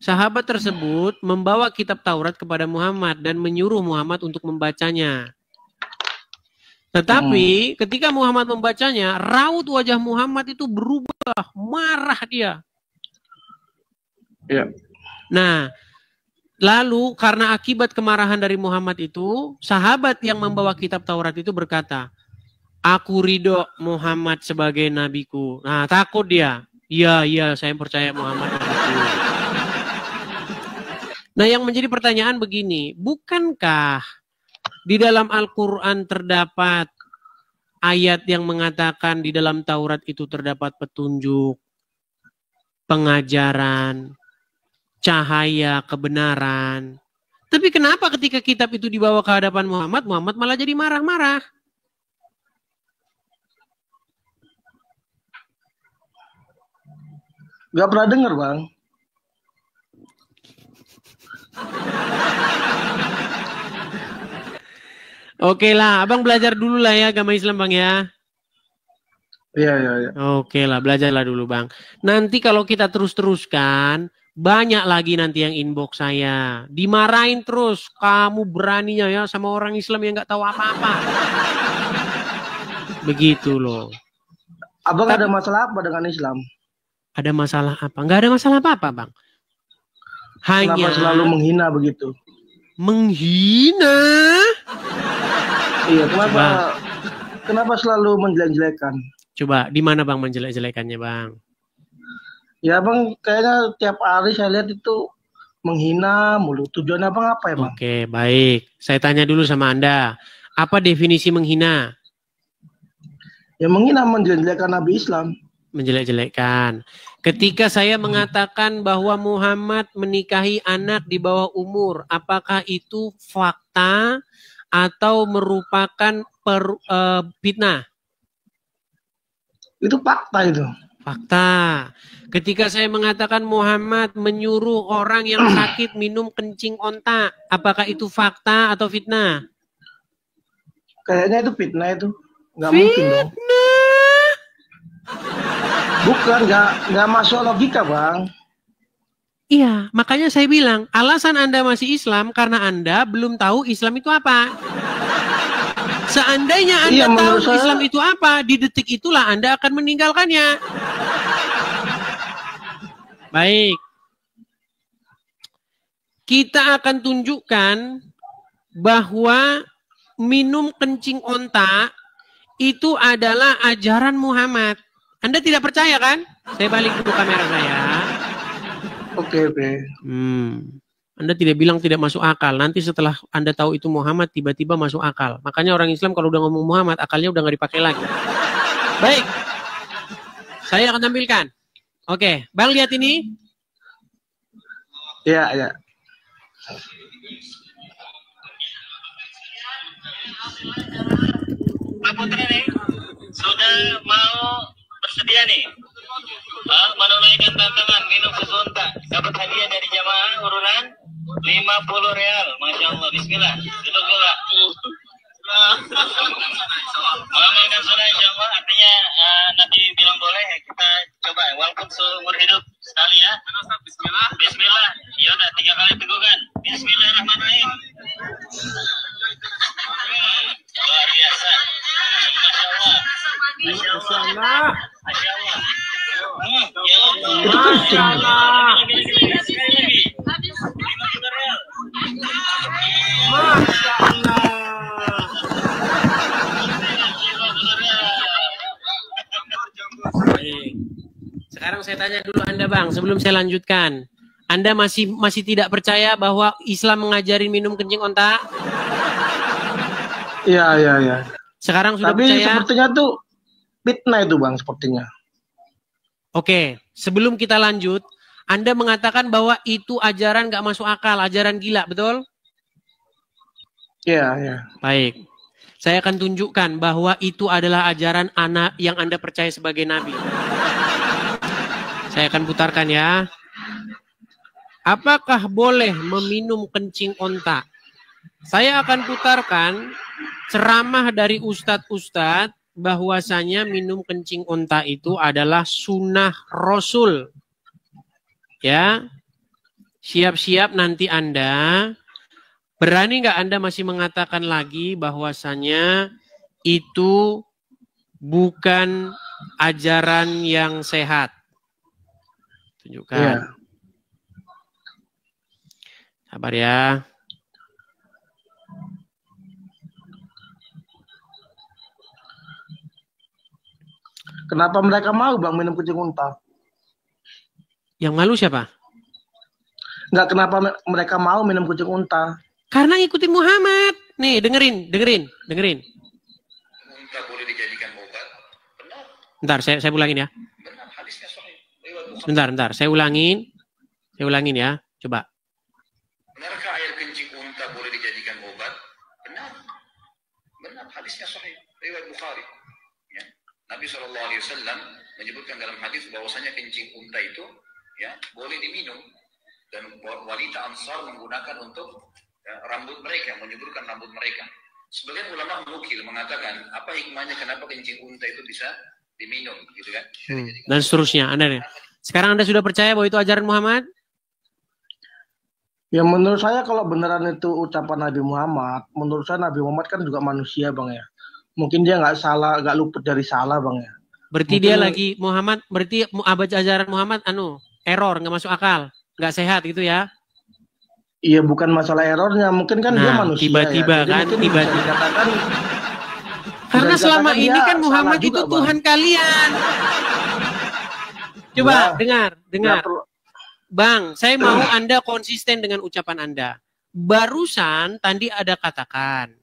sahabat tersebut membawa kitab Taurat kepada Muhammad dan menyuruh Muhammad untuk membacanya. Tetapi ketika Muhammad membacanya, raut wajah Muhammad itu berubah, marah dia.
Ya.
Nah, lalu karena akibat kemarahan dari Muhammad itu, sahabat yang membawa kitab Taurat itu berkata, "Aku ridho Muhammad sebagai nabiku." Nah, takut dia. Iya, saya percaya Muhammad nabiku. Nah, yang menjadi pertanyaan begini, bukankah di dalam Al-Quran terdapat ayat yang mengatakan di dalam Taurat itu terdapat petunjuk, pengajaran, cahaya, kebenaran. Tapi kenapa ketika kitab itu dibawa ke hadapan Muhammad, Muhammad malah jadi marah-marah?
Gak pernah dengar bang.
Oke lah, abang belajar dulu lah ya agama Islam bang ya.
Iya.
Oke lah, belajarlah dulu bang. Nanti kalau kita terus-teruskan, banyak lagi nanti yang inbox saya. Dimarahin terus, kamu beraninya ya sama orang Islam yang nggak tahu apa-apa. Begitu loh.
Abang ada masalah apa dengan Islam?
Ada masalah apa? Nggak ada masalah apa-apa bang. Hanya
kenapa selalu menghina begitu?
Menghina?
Iya, kenapa selalu menjelek-jelekan?
Coba, di mana bang menjelek-jelekannya bang?
Ya bang, kayaknya tiap hari saya lihat itu menghina mulu. Tujuannya abang apa ya bang?
Oke, baik. Saya tanya dulu sama Anda. Apa definisi menghina?
Ya menghina, menjelek-jelekan Nabi Islam.
Menjelek-jelekan. Ketika saya mengatakan bahwa Muhammad menikahi anak di bawah umur, apakah itu fakta atau merupakan fitnah?
Itu fakta itu.
Fakta. Ketika saya mengatakan Muhammad menyuruh orang yang sakit minum kencing onta, apakah itu fakta atau fitnah?
Kayaknya itu fitnah itu. Nggak mungkin dong. Bukan, nggak masuk logika bang.
Iya, makanya saya bilang, alasan Anda masih Islam karena Anda belum tahu Islam itu apa. Seandainya Anda tahu Islam itu apa, di detik itulah Anda akan meninggalkannya. Baik. Kita akan tunjukkan bahwa minum kencing onta itu adalah ajaran Muhammad. Anda tidak percaya kan? Saya balik dulu kamera saya.
Oke.
Anda tidak bilang tidak masuk akal. Nanti setelah Anda tahu itu Muhammad, tiba-tiba masuk akal. Makanya orang Islam kalau udah ngomong Muhammad, akalnya udah nggak dipakai lagi. Baik. Saya akan tampilkan. Oke, Bang lihat ini.
Iya, iya.
Pak Putra nih, sudah mau bersedia nih menunaikan tantangan minum susu unta. Dapat hadiah dari jamaah urunan 50 real. Masya Allah, bismillah. Duduk dulu Pak. Mengamalkan sunnah insya Allah, artinya Nabi bilang boleh, kita coba walaupun seumur hidup sekali ya. Bismillah. Bismillah. Yaudah 3 kali tegukan. Bismillahirrahmanirrahim. Luar biasa. Masya Allah. Masya Allah. Masya Allah. Ya Allah. Masya Allah. Sekali lagi. 50 real.
Masya Allah. Sekarang saya tanya dulu Anda Bang, sebelum saya lanjutkan. Anda masih tidak percaya bahwa Islam mengajarin minum kencing onta?
Iya, iya, iya.
Sekarang sudah
Tapi
percaya?
sepertinya tuh fitnah itu Bang, sepertinya.
Oke, sebelum kita lanjut, Anda mengatakan bahwa itu ajaran nggak masuk akal, ajaran gila, betul?
Iya, iya.
Baik. Saya akan tunjukkan bahwa itu adalah ajaran anak yang Anda percaya sebagai Nabi. Saya akan putarkan ya. Apakah boleh meminum kencing onta? Saya akan putarkan ceramah dari ustadz-ustadz bahwasanya minum kencing onta itu adalah sunnah Rasul. Ya, siap-siap nanti Anda. Berani nggak Anda masih mengatakan lagi bahwasanya itu bukan ajaran yang sehat? Tunjukkan.
Iya.
Sabar ya.
Kenapa mereka mau Bang minum kencing unta?
Yang malu siapa?
Enggak, kenapa mereka mau minum kencing unta?
Karena ngikutin Muhammad. Nih, dengerin.
Unta boleh dijadikan obat? Benar.
Bentar, saya ulangin ya.
Benar, hadisnya sahih.
Bentar, saya ulangin ya. Coba.
Benarkah air kencing unta boleh dijadikan obat? Benar. Benar, hadisnya sahih. Riwayat Bukhari. Ya. Nabi SAW menyebutkan dalam hadis bahwasanya kencing unta itu ya boleh diminum, dan wanita Ansar menggunakan untuk rambut mereka, menyuburkan rambut mereka. Sebagian ulama menukil mengatakan apa hikmahnya kenapa kencing unta itu bisa diminum, gitu kan?
Dan seterusnya. Sekarang Anda sudah percaya bahwa itu ajaran Muhammad?
Ya menurut saya kalau beneran itu ucapan Nabi Muhammad, menurut saya Nabi Muhammad kan juga manusia Bang ya. Mungkin dia nggak salah, nggak luput dari salah Bang ya.
Berarti mungkin dia lagi Muhammad, berarti ajaran Muhammad error, nggak masuk akal, nggak sehat gitu ya?
Iya, bukan masalah errornya, mungkin kan dia manusia.
Tiba-tiba
ya.
kan, tiba-tiba. Karena selama ini kan Muhammad itu juga, Tuhan kalian. Coba dengar. Bang, saya mau Anda konsisten dengan ucapan Anda. Barusan tadi ada katakan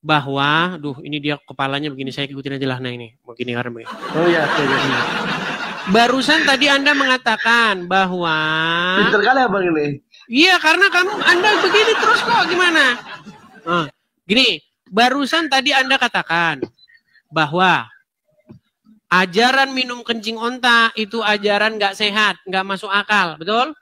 bahwa, ini dia kepalanya begini, saya ikutin aja lah, nah ini, begini karena begini.
Oh iya,
barusan tadi Anda mengatakan bahwa.
Pinter kali ya Bang ini.
Iya, karena Anda begini terus kok, gimana? Gini, barusan tadi Anda katakan bahwa ajaran minum kencing onta itu ajaran nggak sehat, nggak masuk akal, betul?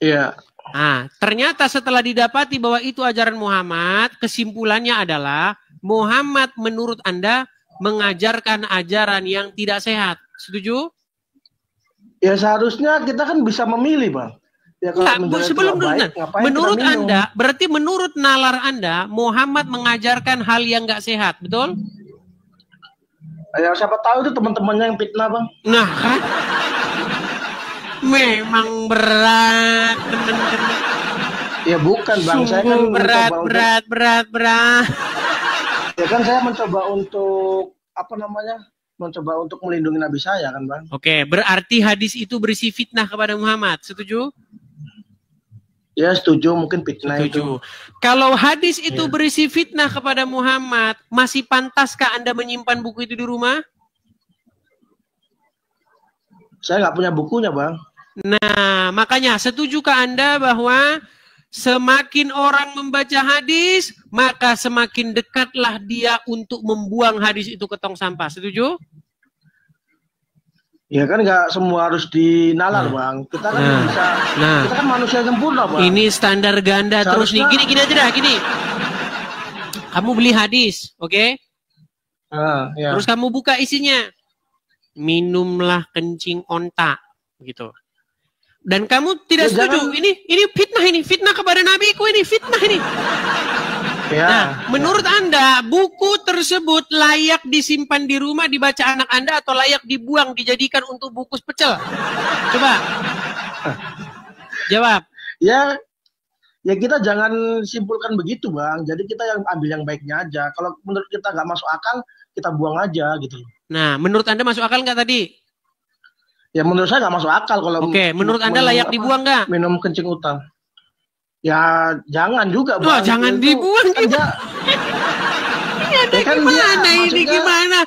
Iya.
Nah, ternyata setelah didapati bahwa itu ajaran Muhammad, kesimpulannya adalah Muhammad menurut Anda mengajarkan ajaran yang tidak sehat. Setuju?
Ya seharusnya kita kan bisa memilih, Bang. Ya,
sebelum menurut Anda, berarti menurut nalar Anda, Muhammad mengajarkan hal yang nggak sehat, betul?
Ya siapa tahu itu teman-temannya yang fitnah, Bang.
Nah kan, memang berat teman-teman.
Ya bukan Bang, saya kan
berat.
Ya kan saya mencoba untuk mencoba untuk melindungi Nabi saya kan Bang.
Oke, berarti hadis itu berisi fitnah kepada Muhammad, setuju?
Ya setuju, mungkin fitnah itu.
Kalau hadis itu berisi fitnah kepada Muhammad, masih pantaskah Anda menyimpan buku itu di rumah?
Saya nggak punya bukunya, Bang.
Nah, makanya setujukah Anda bahwa semakin orang membaca hadis, maka semakin dekatlah dia untuk membuang hadis itu ke tong sampah. Setuju?
Ya kan nggak semua harus dinalar, Bang. Kita kan bisa, kita kan manusia sempurna, Bang.
Ini standar ganda terus nih. Gini aja dah, gini. Kamu beli hadis, oke?
Ya.
Terus kamu buka isinya. Minumlah kencing onta, gitu. Dan kamu tidak setuju.
Jangan...
Ini fitnah kepada nabiku, ini fitnah ini.
Ya,
nah, menurut Anda, buku tersebut layak disimpan di rumah, dibaca anak Anda, atau layak dibuang, dijadikan untuk buku pecel? Coba. Jawab.
Ya kita jangan simpulkan begitu, Bang. Jadi kita yang ambil yang baiknya aja. Kalau menurut kita nggak masuk akal, kita buang aja gitu.
Nah, menurut Anda masuk akal nggak tadi?
Ya menurut saya nggak masuk akal kalau.
Oke, menurut Anda layak dibuang nggak?
Minum kencing utang. Ya jangan juga, Bang.
Jangan dibuang
aja.
Kan gimana ini gimana?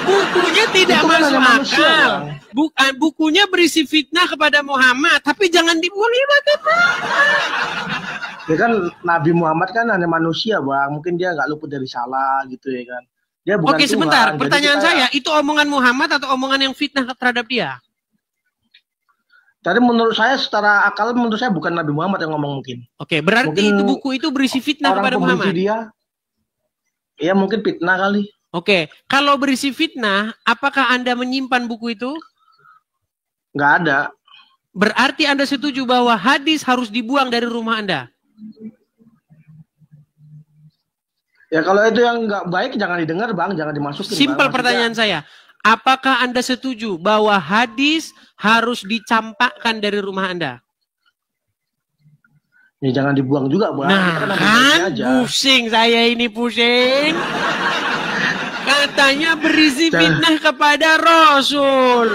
Bukunya tidak masuk akal. Bukunya berisi fitnah kepada Muhammad, tapi jangan dibuang, ya bagaimana?
Ya kan Nabi Muhammad kan hanya manusia, Bang. Mungkin dia nggak luput dari salah gitu ya kan. Dia bukan
Oke, sebentar. Tuhan. Pertanyaan saya, itu omongan Muhammad atau omongan yang fitnah terhadap dia?
Tadi menurut saya secara akal menurut saya bukan Nabi Muhammad yang ngomong mungkin.
Oke, berarti itu buku itu berisi fitnah kepada Muhammad.
Dia, ya mungkin fitnah kali.
Oke, kalau berisi fitnah, apakah Anda menyimpan buku itu?
Nggak ada.
Berarti Anda setuju bahwa hadis harus dibuang dari rumah Anda?
Ya kalau itu yang nggak baik jangan didengar, Bang, jangan dimasukin.
Simpel pertanyaan saya. Apakah Anda setuju bahwa hadis harus dicampakkan dari rumah Anda?
Ya jangan dibuang juga, Bang.
Nah, kan pusing saya ini, pusing. Katanya berisi fitnah kepada Rasul.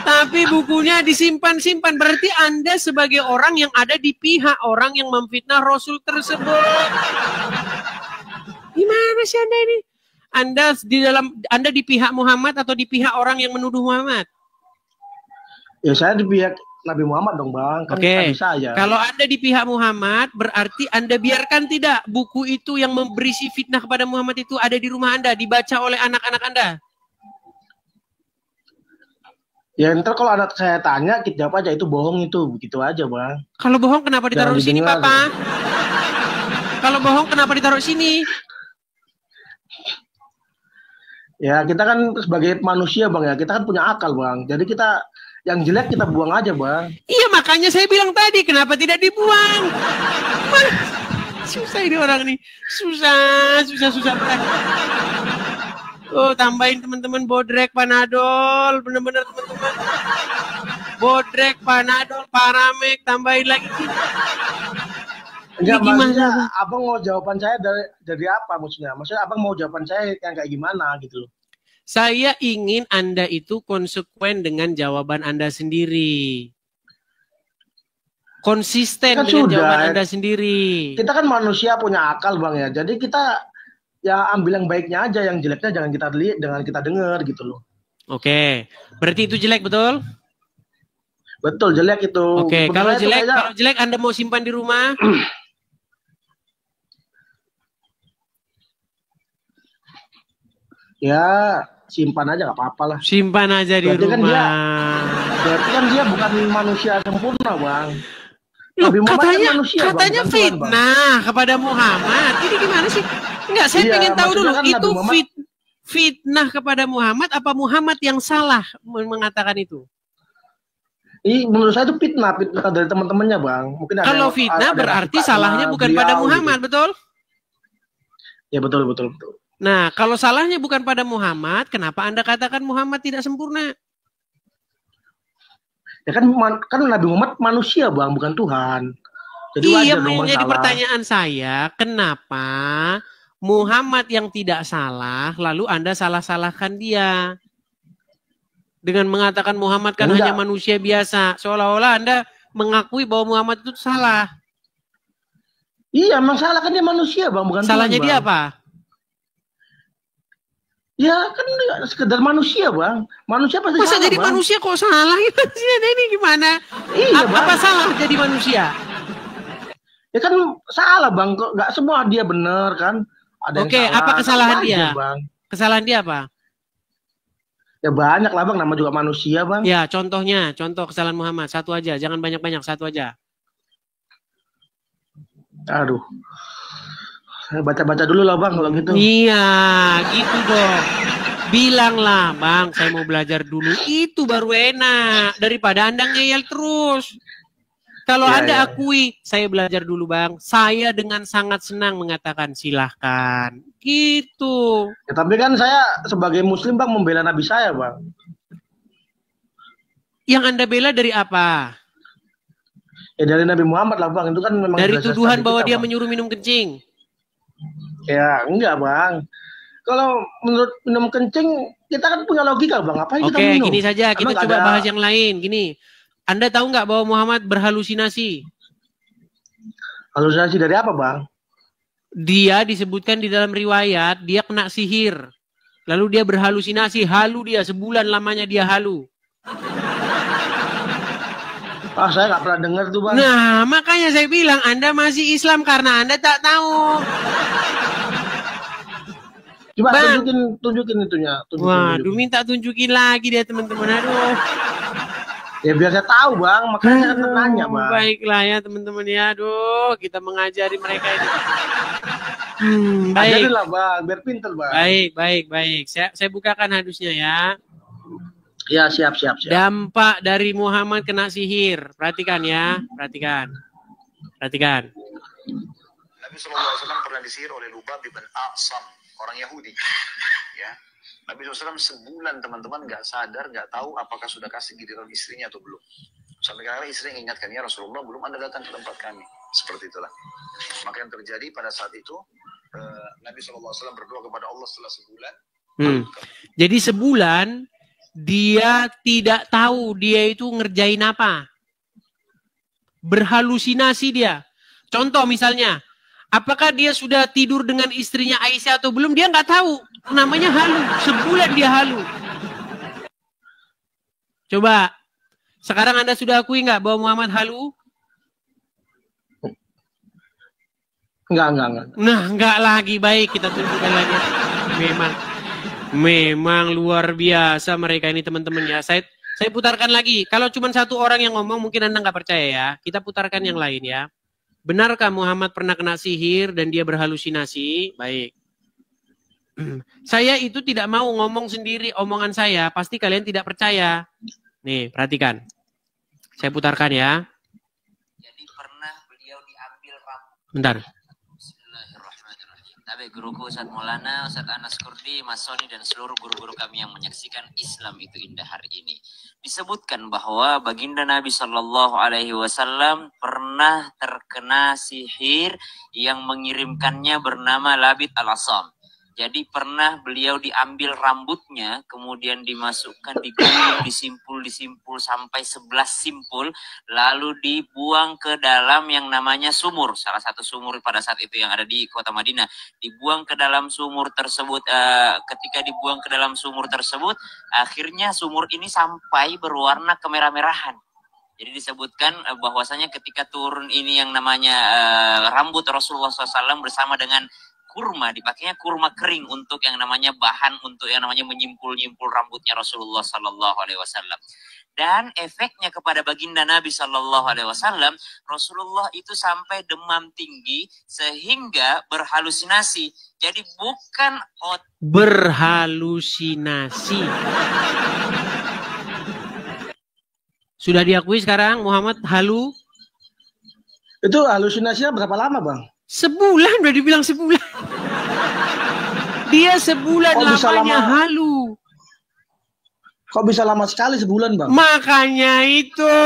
Tapi bukunya disimpan-simpan. Berarti Anda sebagai orang yang ada di pihak orang yang memfitnah Rasul tersebut. Gimana sih Anda ini? Anda di pihak Muhammad atau di pihak orang yang menuduh Muhammad?
Ya saya di pihak Nabi Muhammad dong, Bang.
Oke. Kalau Anda di pihak Muhammad, berarti Anda biarkan tidak buku itu yang berisi fitnah kepada Muhammad itu ada di rumah Anda, dibaca oleh anak-anak Anda?
Ya ntar kalau anak saya tanya, kita jawab aja itu bohong itu, begitu aja, Bang.
Kalau bohong kenapa ditaruh di sini, Papa? Kalau bohong kenapa ditaruh sini?
Ya kita kan sebagai manusia, Bang, ya kita kan punya akal, Bang. Jadi kita yang jelek kita buang aja, Bang.
Iya, makanya saya bilang tadi kenapa tidak dibuang. Susah ini orang nih. Susah berat. Oh, tambahin teman-teman Bodrek, Panadol, bener-bener teman-teman. Bodrek, Panadol, Paramek, tambahin lagi.
Enggak, maksudnya abang mau jawaban saya dari apa maksudnya? Maksudnya abang mau jawaban saya yang kayak gimana gitu loh.
Saya ingin Anda itu konsekuen dengan jawaban Anda sendiri. Konsisten dengan jawaban Anda sendiri.
Kita kan manusia punya akal, Bang, ya. Jadi kita ya ambil yang baiknya aja, yang jeleknya jangan kita lihat, jangan kita dengar gitu loh.
Oke. Berarti itu jelek, betul?
Betul, jelek itu.
Oke, kalau jelek Anda mau simpan di rumah?
Ya, simpan aja nggak apa-apa lah.
Simpan aja di rumah.
Berarti kan dia bukan manusia sempurna, Bang.
Loh, katanya fitnah kepada Muhammad. Ini gimana sih? Enggak, saya pengen tahu dulu. Kan itu fitnah kepada Muhammad apa Muhammad yang salah mengatakan itu?
Menurut saya itu fitnah dari teman-temannya, Bang. Mungkin
kalau fitnah berarti salahnya bukan pada Muhammad, gitu. Betul?
Ya betul.
Nah, kalau salahnya bukan pada Muhammad, kenapa Anda katakan Muhammad tidak sempurna?
Ya kan Nabi Muhammad manusia, Bang, bukan Tuhan. Jadi
iya, menjadi pertanyaan saya, kenapa Muhammad yang tidak salah, lalu Anda salah-salahkan dia? Dengan mengatakan Muhammad kan hanya manusia biasa. Seolah-olah Anda mengakui bahwa Muhammad itu salah.
Iya, emang salah kan dia manusia, Bang, bukan
Salahnya
Tuhan,
dia
Bang.
apa?
Ya kan dia sekedar manusia, Bang. Manusia pasti
Masa
salah,
jadi
Bang.
manusia kok salah? Ini gimana?
Iya, Bang.
Apa salah jadi manusia?
Ya kan salah, Bang. Kok nggak semua dia benar kan? Ada yang
Oke,
salah.
apa kesalahan
Wajar,
dia?
Bang.
Kesalahan dia apa?
Ya banyak lah, Bang. Nama juga manusia, Bang.
Ya, contoh kesalahan Muhammad. Satu aja, jangan banyak-banyak, satu aja.
Aduh. Baca-baca dulu lah, Bang, kalau gitu.
Iya, gitu dong. Bilanglah, Bang, saya mau belajar dulu. Itu baru enak. Daripada Anda ngeyel terus. Kalau
Ya,
Anda
ya.
akui, saya belajar dulu, Bang. Saya dengan sangat senang mengatakan silahkan. Gitu.
Ya, tapi kan saya sebagai Muslim, Bang, membela Nabi saya, Bang.
Yang Anda bela dari apa?
Ya dari Nabi Muhammad lah, Bang. Itu kan memang
Dari
jelas
tuduhan
tadi
bahwa
kita,
dia
Bang.
menyuruh minum kencing.
Ya, enggak, Bang. Kalau menurut minum kencing, kita kan punya logika, Bang. Apa yang kita
Oke,
minum?
gini saja. Kita
Emang
coba
ada-
bahas yang lain. Gini. Anda tahu nggak bahwa Muhammad berhalusinasi?
Halusinasi dari apa, Bang?
Dia disebutkan di dalam riwayat, dia kena sihir. Lalu dia berhalusinasi, halu dia. Sebulan lamanya dia halu.
Ah, saya nggak pernah dengar tuh, Bang.
Nah, makanya saya bilang Anda masih Islam karena Anda tak tahu.
Coba
Bang.
tunjukin itunya.
Waduh, minta tunjukin lagi dia teman-teman. Aduh.
Ya biar saya tahu, Bang. Makanya saya nanya, Bang.
Baiklah ya teman-teman ya. Aduh, kita mengajari mereka ini.
Ajarin
Baik.
lah, Bang. Biar pinter, Bang.
Baik. Saya bukakan hadisnya ya.
Ya, siap.
Dampak dari Muhammad kena sihir. Perhatikan ya, perhatikan.
Nabi SAW pernah disihir oleh Lubab bin A'sam, orang Yahudi. Ya, Nabi SAW sebulan teman-teman nggak sadar, nggak tahu apakah sudah kasih giliran istrinya atau belum. Sampai kadang istri ingatkan, ya Rasulullah belum Anda datang ke tempat kami. Seperti itulah. Maka yang terjadi pada saat itu, Nabi SAW berdoa kepada Allah setelah sebulan.
Jadi sebulan dia tidak tahu dia itu ngerjain apa. Berhalusinasi dia. Contoh misalnya, apakah dia sudah tidur dengan istrinya Aisyah atau belum, dia nggak tahu. Namanya halu. Sebulan dia halu. Coba, sekarang Anda sudah akui nggak bahwa Muhammad halu?
Enggak.
Nah, nggak lagi. Baik, kita tunjukkan lagi. Memang luar biasa mereka ini teman-teman ya. Saya putarkan lagi. Kalau cuma satu orang yang ngomong mungkin Anda nggak percaya ya. Kita putarkan yang lain ya. Benarkah Muhammad pernah kena sihir dan dia berhalusinasi? Baik. Saya itu tidak mau ngomong sendiri omongan saya. Pasti kalian tidak percaya. Nih, perhatikan. Saya putarkan ya.
Jadi pernah beliau diambil rambut.
Bentar.
Bismillahirrahmanirrahim. Tapi guruku Ustadz Maulana, Ustadz Anas Kurdi, Mas Soni, dan seluruh guru-guru kami yang menyaksikan Islam itu indah hari ini. Disebutkan bahwa baginda Nabi Shallallahu Alaihi Wasallam pernah terkena sihir yang mengirimkannya bernama Labid al-Asam. Jadi pernah beliau diambil rambutnya, kemudian dimasukkan, digulung, disimpul sampai 11 simpul, lalu dibuang ke dalam yang namanya sumur, salah satu sumur pada saat itu yang ada di kota Madinah. Dibuang ke dalam sumur tersebut, ketika dibuang ke dalam sumur tersebut, akhirnya sumur ini sampai berwarna kemerah-merahan. Jadi disebutkan bahwasanya ketika turun ini yang namanya rambut Rasulullah SAW bersama dengan kurma, dipakainya kurma kering untuk yang namanya bahan untuk yang namanya menyimpul-nyimpul rambutnya Rasulullah Sallallahu Alaihi Wasallam. Dan efeknya kepada baginda Nabi Sallallahu Alaihi Wasallam, Rasulullah itu sampai demam tinggi sehingga berhalusinasi. Jadi bukan
berhalusinasi. Sudah diakui sekarang Muhammad halu?
Itu halusinasinya berapa lama, Bang?
Sebulan, udah dibilang sebulan. Dia sebulan lamanya halu.
Kok bisa lama sekali sebulan, Bang?
Makanya itu.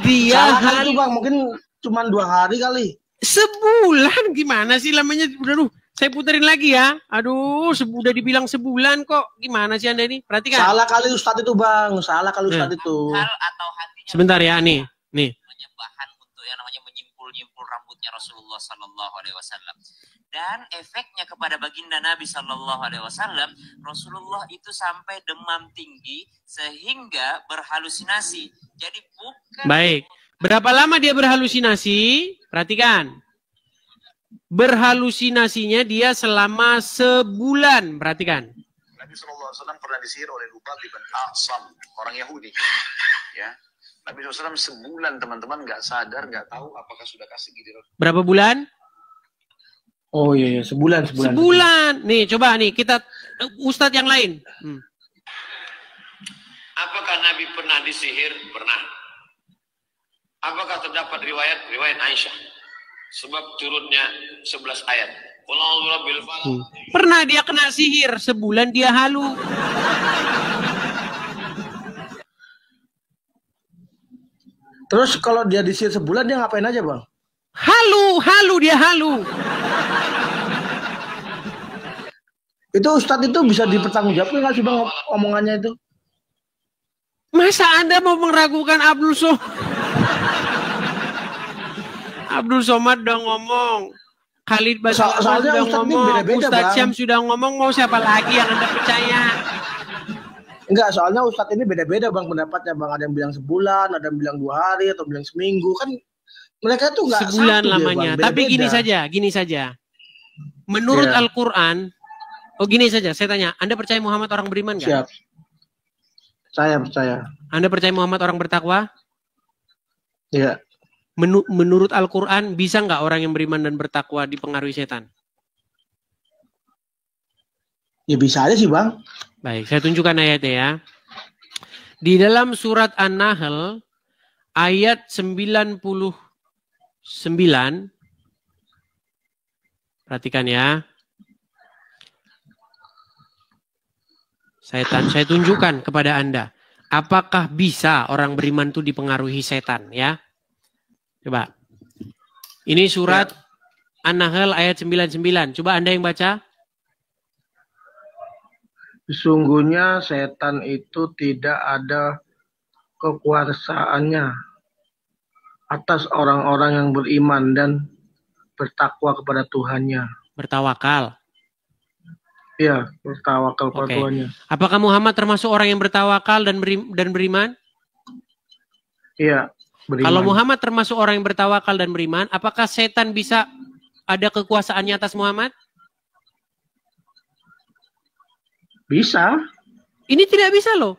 Dia
halu, Bang. Mungkin cuma 2 hari kali.
Sebulan gimana sih lamanya? Udah Saya puterin lagi ya. Aduh, udah dibilang sebulan kok. Gimana sih Anda ini? Perhatikan.
Salah kali Ustadz itu Bang, salah kali Ustadz itu.
Sebentar ya, nih.
Bahan untuk yang namanya menyimpul-nyimpul rambutnya Rasulullah Sallallahu Alaihi Wasallam. Dan efeknya kepada baginda Nabi Sallallahu Alaihi Wasallam, Rasulullah itu sampai demam tinggi sehingga berhalusinasi. Jadi bukan.
Baik. Berapa lama dia berhalusinasi? Perhatikan. Berhalusinasinya dia selama sebulan. Perhatikan.
Nabi SAW pernah disihir oleh Lubab bin A'sam, orang Yahudi. Ya, Nabi SAW sebulan teman-teman nggak sadar, nggak tahu apakah sudah kasih giliran.
Berapa bulan?
Oh iya, sebulan.
Sebulan. Nih, coba nih kita ustadz yang lain.
Apakah Nabi pernah disihir? Pernah. Apakah terdapat riwayat Aisyah? Sebab turunnya 11 ayat.
Pernah dia kena sihir, sebulan dia halu.
Terus kalau dia disihir sebulan dia ngapain aja Bang?
Halu dia halu.
Itu Ustadz itu bisa dipertanggungjawabkan nggak sih Bang omongannya itu?
Masa Anda mau meragukan Abdul Somad? Abdul Somad udah ngomong, Khalid Basalamah sudah ngomong, Ustadz Syam sudah ngomong, mau siapa lagi yang Anda percaya?
Enggak, soalnya Ustadz ini beda-beda Bang pendapatnya Bang. Ada yang bilang sebulan, ada yang bilang 2 hari, atau bilang seminggu. Kan mereka tuh nggak
sebulan
satu
lamanya.
Dia, Bang.
Tapi gini saja. Menurut Al-Quran, gini saja, saya tanya, Anda percaya Muhammad orang beriman nggak?
Siap. Saya percaya.
Anda percaya Muhammad orang bertakwa?
Iya.
Menurut Al-Quran, bisa nggak orang yang beriman dan bertakwa dipengaruhi setan?
Ya bisa aja sih Bang.
Baik, saya tunjukkan ayatnya ya. Di dalam surat An-Nahl, ayat 99, perhatikan ya. Saya tunjukkan kepada Anda. Apakah bisa orang beriman itu dipengaruhi setan ya? Coba. Ini surat An-Nahl ayat 99. Coba Anda yang baca.
Sesungguhnya setan itu tidak ada kekuasaannya atas orang-orang yang beriman dan bertakwa kepada Tuhannya.
Bertawakal.
Iya, bertawakal kepada Tuhannya.
Apakah Muhammad termasuk orang yang bertawakal dan beriman?
Iya. Beriman.
Kalau Muhammad termasuk orang yang bertawakal dan beriman, apakah setan bisa ada kekuasaannya atas Muhammad?
Bisa.
Ini tidak bisa loh.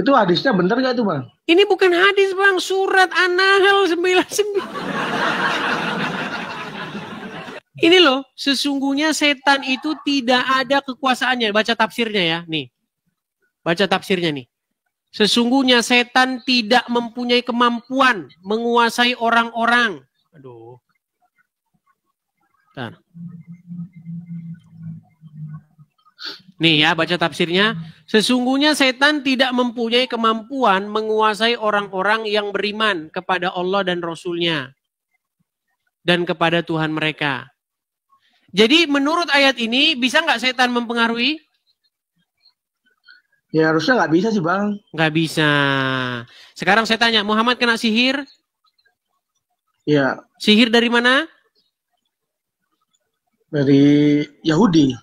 Itu hadisnya benar gak itu Bang?
Ini bukan hadis Bang, surat An-Nahl 99. Ini loh, sesungguhnya setan itu tidak ada kekuasaannya. Baca tafsirnya ya, nih. Baca tafsirnya nih. Sesungguhnya setan tidak mempunyai kemampuan menguasai orang-orang. Aduh. Bentar. Nih ya, baca tafsirnya. Sesungguhnya setan tidak mempunyai kemampuan menguasai orang-orang yang beriman kepada Allah dan Rasul-Nya. Dan kepada Tuhan mereka. Jadi menurut ayat ini, bisa nggak setan mempengaruhi?
Ya harusnya nggak bisa sih Bang.
Nggak bisa. Sekarang saya tanya, Muhammad kena sihir?
Ya.
Sihir dari mana?
Dari Yahudi.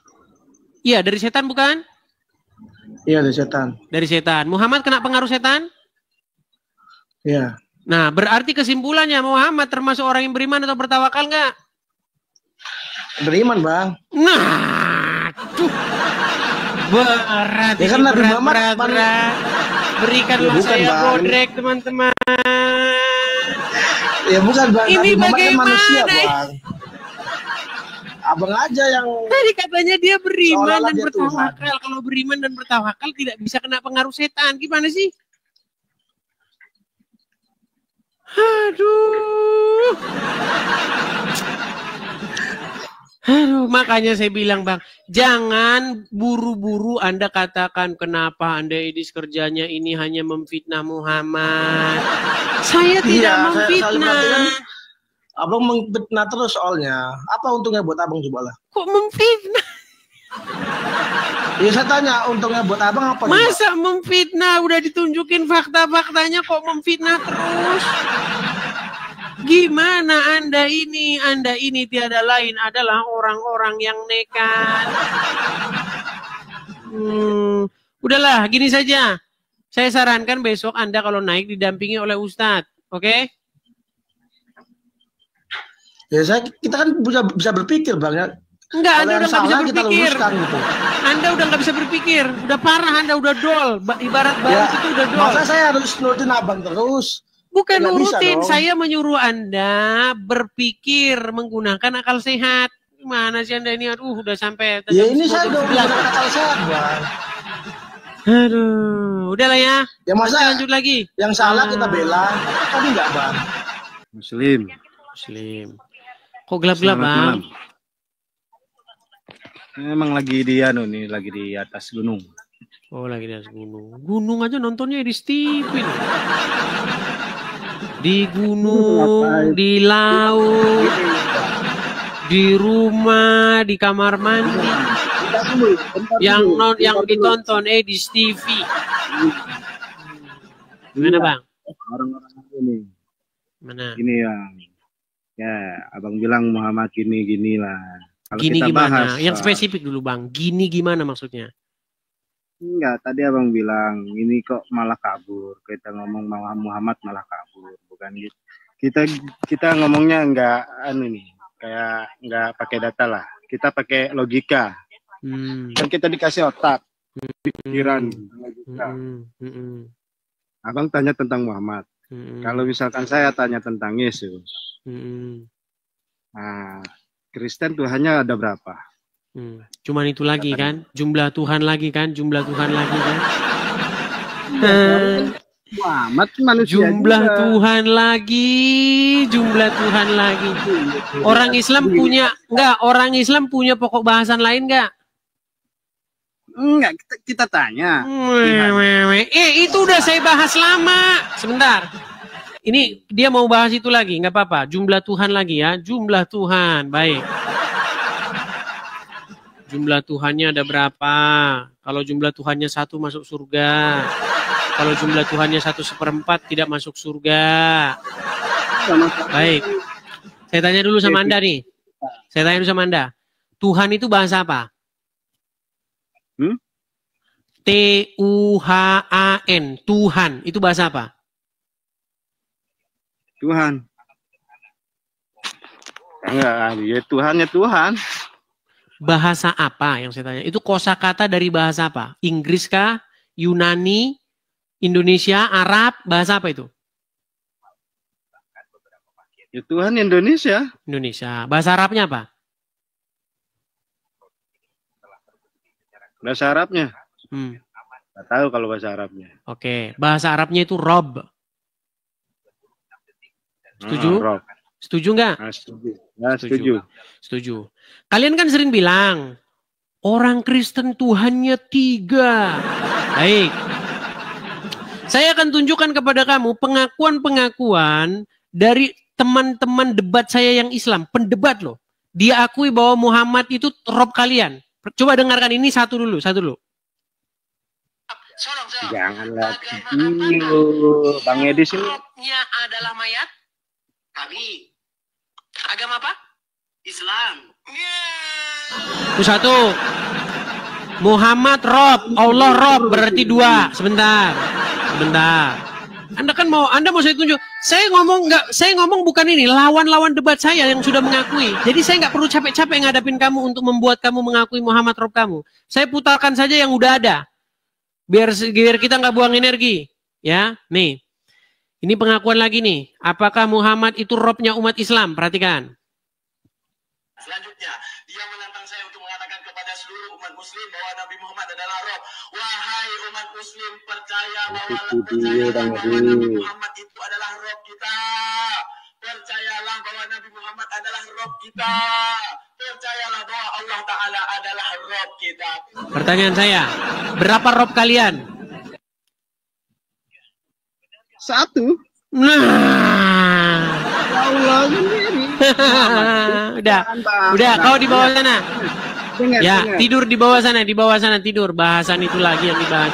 Iya, dari setan bukan?
Iya, dari setan.
Dari setan. Muhammad kena pengaruh setan?
Iya.
Nah, berarti kesimpulannya Muhammad termasuk orang yang beriman atau bertawakal nggak?
Beriman Bang.
Nah, tuh. Berat,
ya kan Nabi Muhammad
berat. Berikanlah saya bodrek teman-teman.
Ya bukan Bang.
Ini
Nabi Muhammad kan manusia
bagaimana?
Bang. Abang aja yang
tadi katanya dia beriman dan
dia
bertawakal. Kalau beriman dan bertawakal tidak bisa kena pengaruh setan. Gimana sih? Aduh. Aduh, makanya saya bilang Bang, jangan buru-buru Anda katakan kenapa Anda edis kerjanya ini hanya memfitnah Muhammad. Saya tidak memfitnah.
Abang memfitnah terus soalnya. Apa untungnya buat abang coba lah?
Kok memfitnah?
Ya saya tanya untungnya buat abang apa?
Masa memfitnah? Udah ditunjukin fakta-faktanya kok memfitnah terus? Gimana Anda ini? Anda ini tiada lain adalah orang-orang yang nekat. Udahlah, gini saja. Saya sarankan besok Anda kalau naik didampingi oleh Ustadz. Oke?
Ya kita kan bisa berpikir Bang ya.
Enggak, Anda udah nggak bisa berpikir.
Gitu.
Anda udah nggak bisa berpikir. Udah parah, Anda udah dol. Ibarat barat itu udah dol.
Masa saya harus nurutin abang terus?
Bukan nurutin, saya menyuruh Anda berpikir menggunakan akal sehat. Gimana sih Anda ini? Aduh, udah sampai.
Ya ini saya udah menggunakan akal sehat, Bang.
Aduh, udahlah ya.
Ya masa
lanjut lagi.
Yang salah kita bela, tapi enggak Bang.
Muslim.
Kok gelap-gelap Bang?
Emang lagi di nih, lagi di atas gunung.
Oh, lagi di atas gunung. Gunung aja nontonnya di TV. Di gunung, di laut, di rumah, di kamar mandi. Yang ditonton di TV. Gimana Bang?
Orang-orang ini.
Mana?
Ini ya abang bilang Muhammad gini lah. Kalau
gini
kita
gimana?
bahas,
Yang spesifik dulu Bang. Gini gimana maksudnya?
Enggak, tadi abang bilang ini kok malah kabur. Kita ngomong Muhammad malah kabur, bukan gitu. Kita ngomongnya enggak kayak enggak pakai data lah. Kita pakai logika. Kan kita dikasih otak, pikiran, logika. Abang tanya tentang Muhammad. Kalau misalkan saya tanya tentang Yesus, nah, Kristen Tuhannya ada berapa?
Cuman itu lagi kan? Jumlah Tuhan lagi kan?
Muhammad manusia
jumlah
juga.
Tuhan lagi. Orang Islam punya pokok bahasan lain nggak?
Enggak, kita tanya.
Itu udah saya bahas lama. Sebentar. Ini dia mau bahas itu lagi, nggak apa-apa. Jumlah Tuhan lagi ya. Jumlah Tuhan, baik. Jumlah Tuhannya ada berapa? Kalau jumlah Tuhannya 1 masuk surga. Kalau jumlah Tuhannya 1/4 tidak masuk surga. Baik. Saya tanya dulu sama Anda nih. Tuhan itu bahasa apa? T-U-H-A-N. Tuhan. Itu bahasa apa?
Tuhan. Enggak, ya Tuhannya Tuhan.
Bahasa apa yang saya tanya? Itu kosakata dari bahasa apa? Inggris kah? Yunani? Indonesia? Arab? Bahasa apa itu?
Ya Tuhan Indonesia.
Indonesia. Bahasa Arabnya apa?
Bahasa Arabnya? Nggak tahu kalau bahasa Arabnya.
Oke. Bahasa Arabnya itu Rob. Setuju?
Rob.
Setuju nggak? Setuju. Kalian kan sering bilang, orang Kristen Tuhannya 3. Baik. Saya akan tunjukkan kepada kamu pengakuan-pengakuan dari teman-teman debat saya yang Islam. Pendebat loh. Dia akui bahwa Muhammad itu Rob kalian. Coba dengarkan ini satu dulu.
Janganlah dulu, Bang Edi sini.
Robnya adalah mayat? Kami. Agama apa? Islam.
Itu satu. Muhammad Rob, Allah Rob berarti 2. Sebentar. Anda mau saya tunjuk. Saya ngomong bukan ini, lawan-lawan debat saya yang sudah mengakui. Jadi saya nggak perlu capek-capek ngadapin kamu untuk membuat kamu mengakui Muhammad Rob kamu. Saya putarkan saja yang udah ada. Biar kita nggak buang energi. Ya, nih. Ini pengakuan lagi nih. Apakah Muhammad itu Robnya umat Islam? Perhatikan.
Selanjutnya, dia menantang saya untuk mengatakan kepada seluruh umat muslim bahwa Nabi Muhammad adalah Rob. Wahai umat muslim, percaya bahwa Nabi Muhammad itu adalah Rob kita. Percayalah bahwa Nabi Muhammad adalah Rob kita. Percayalah bahwa Allah Ta'ala adalah Rob kita.
Pertanyaan saya, berapa Rob kalian?
1.
Nah,
Allah sendiri.
Udah, kau di bawah sana. Ya, tidur di bawah sana, tidur. Bahasan itu lagi yang dibahas.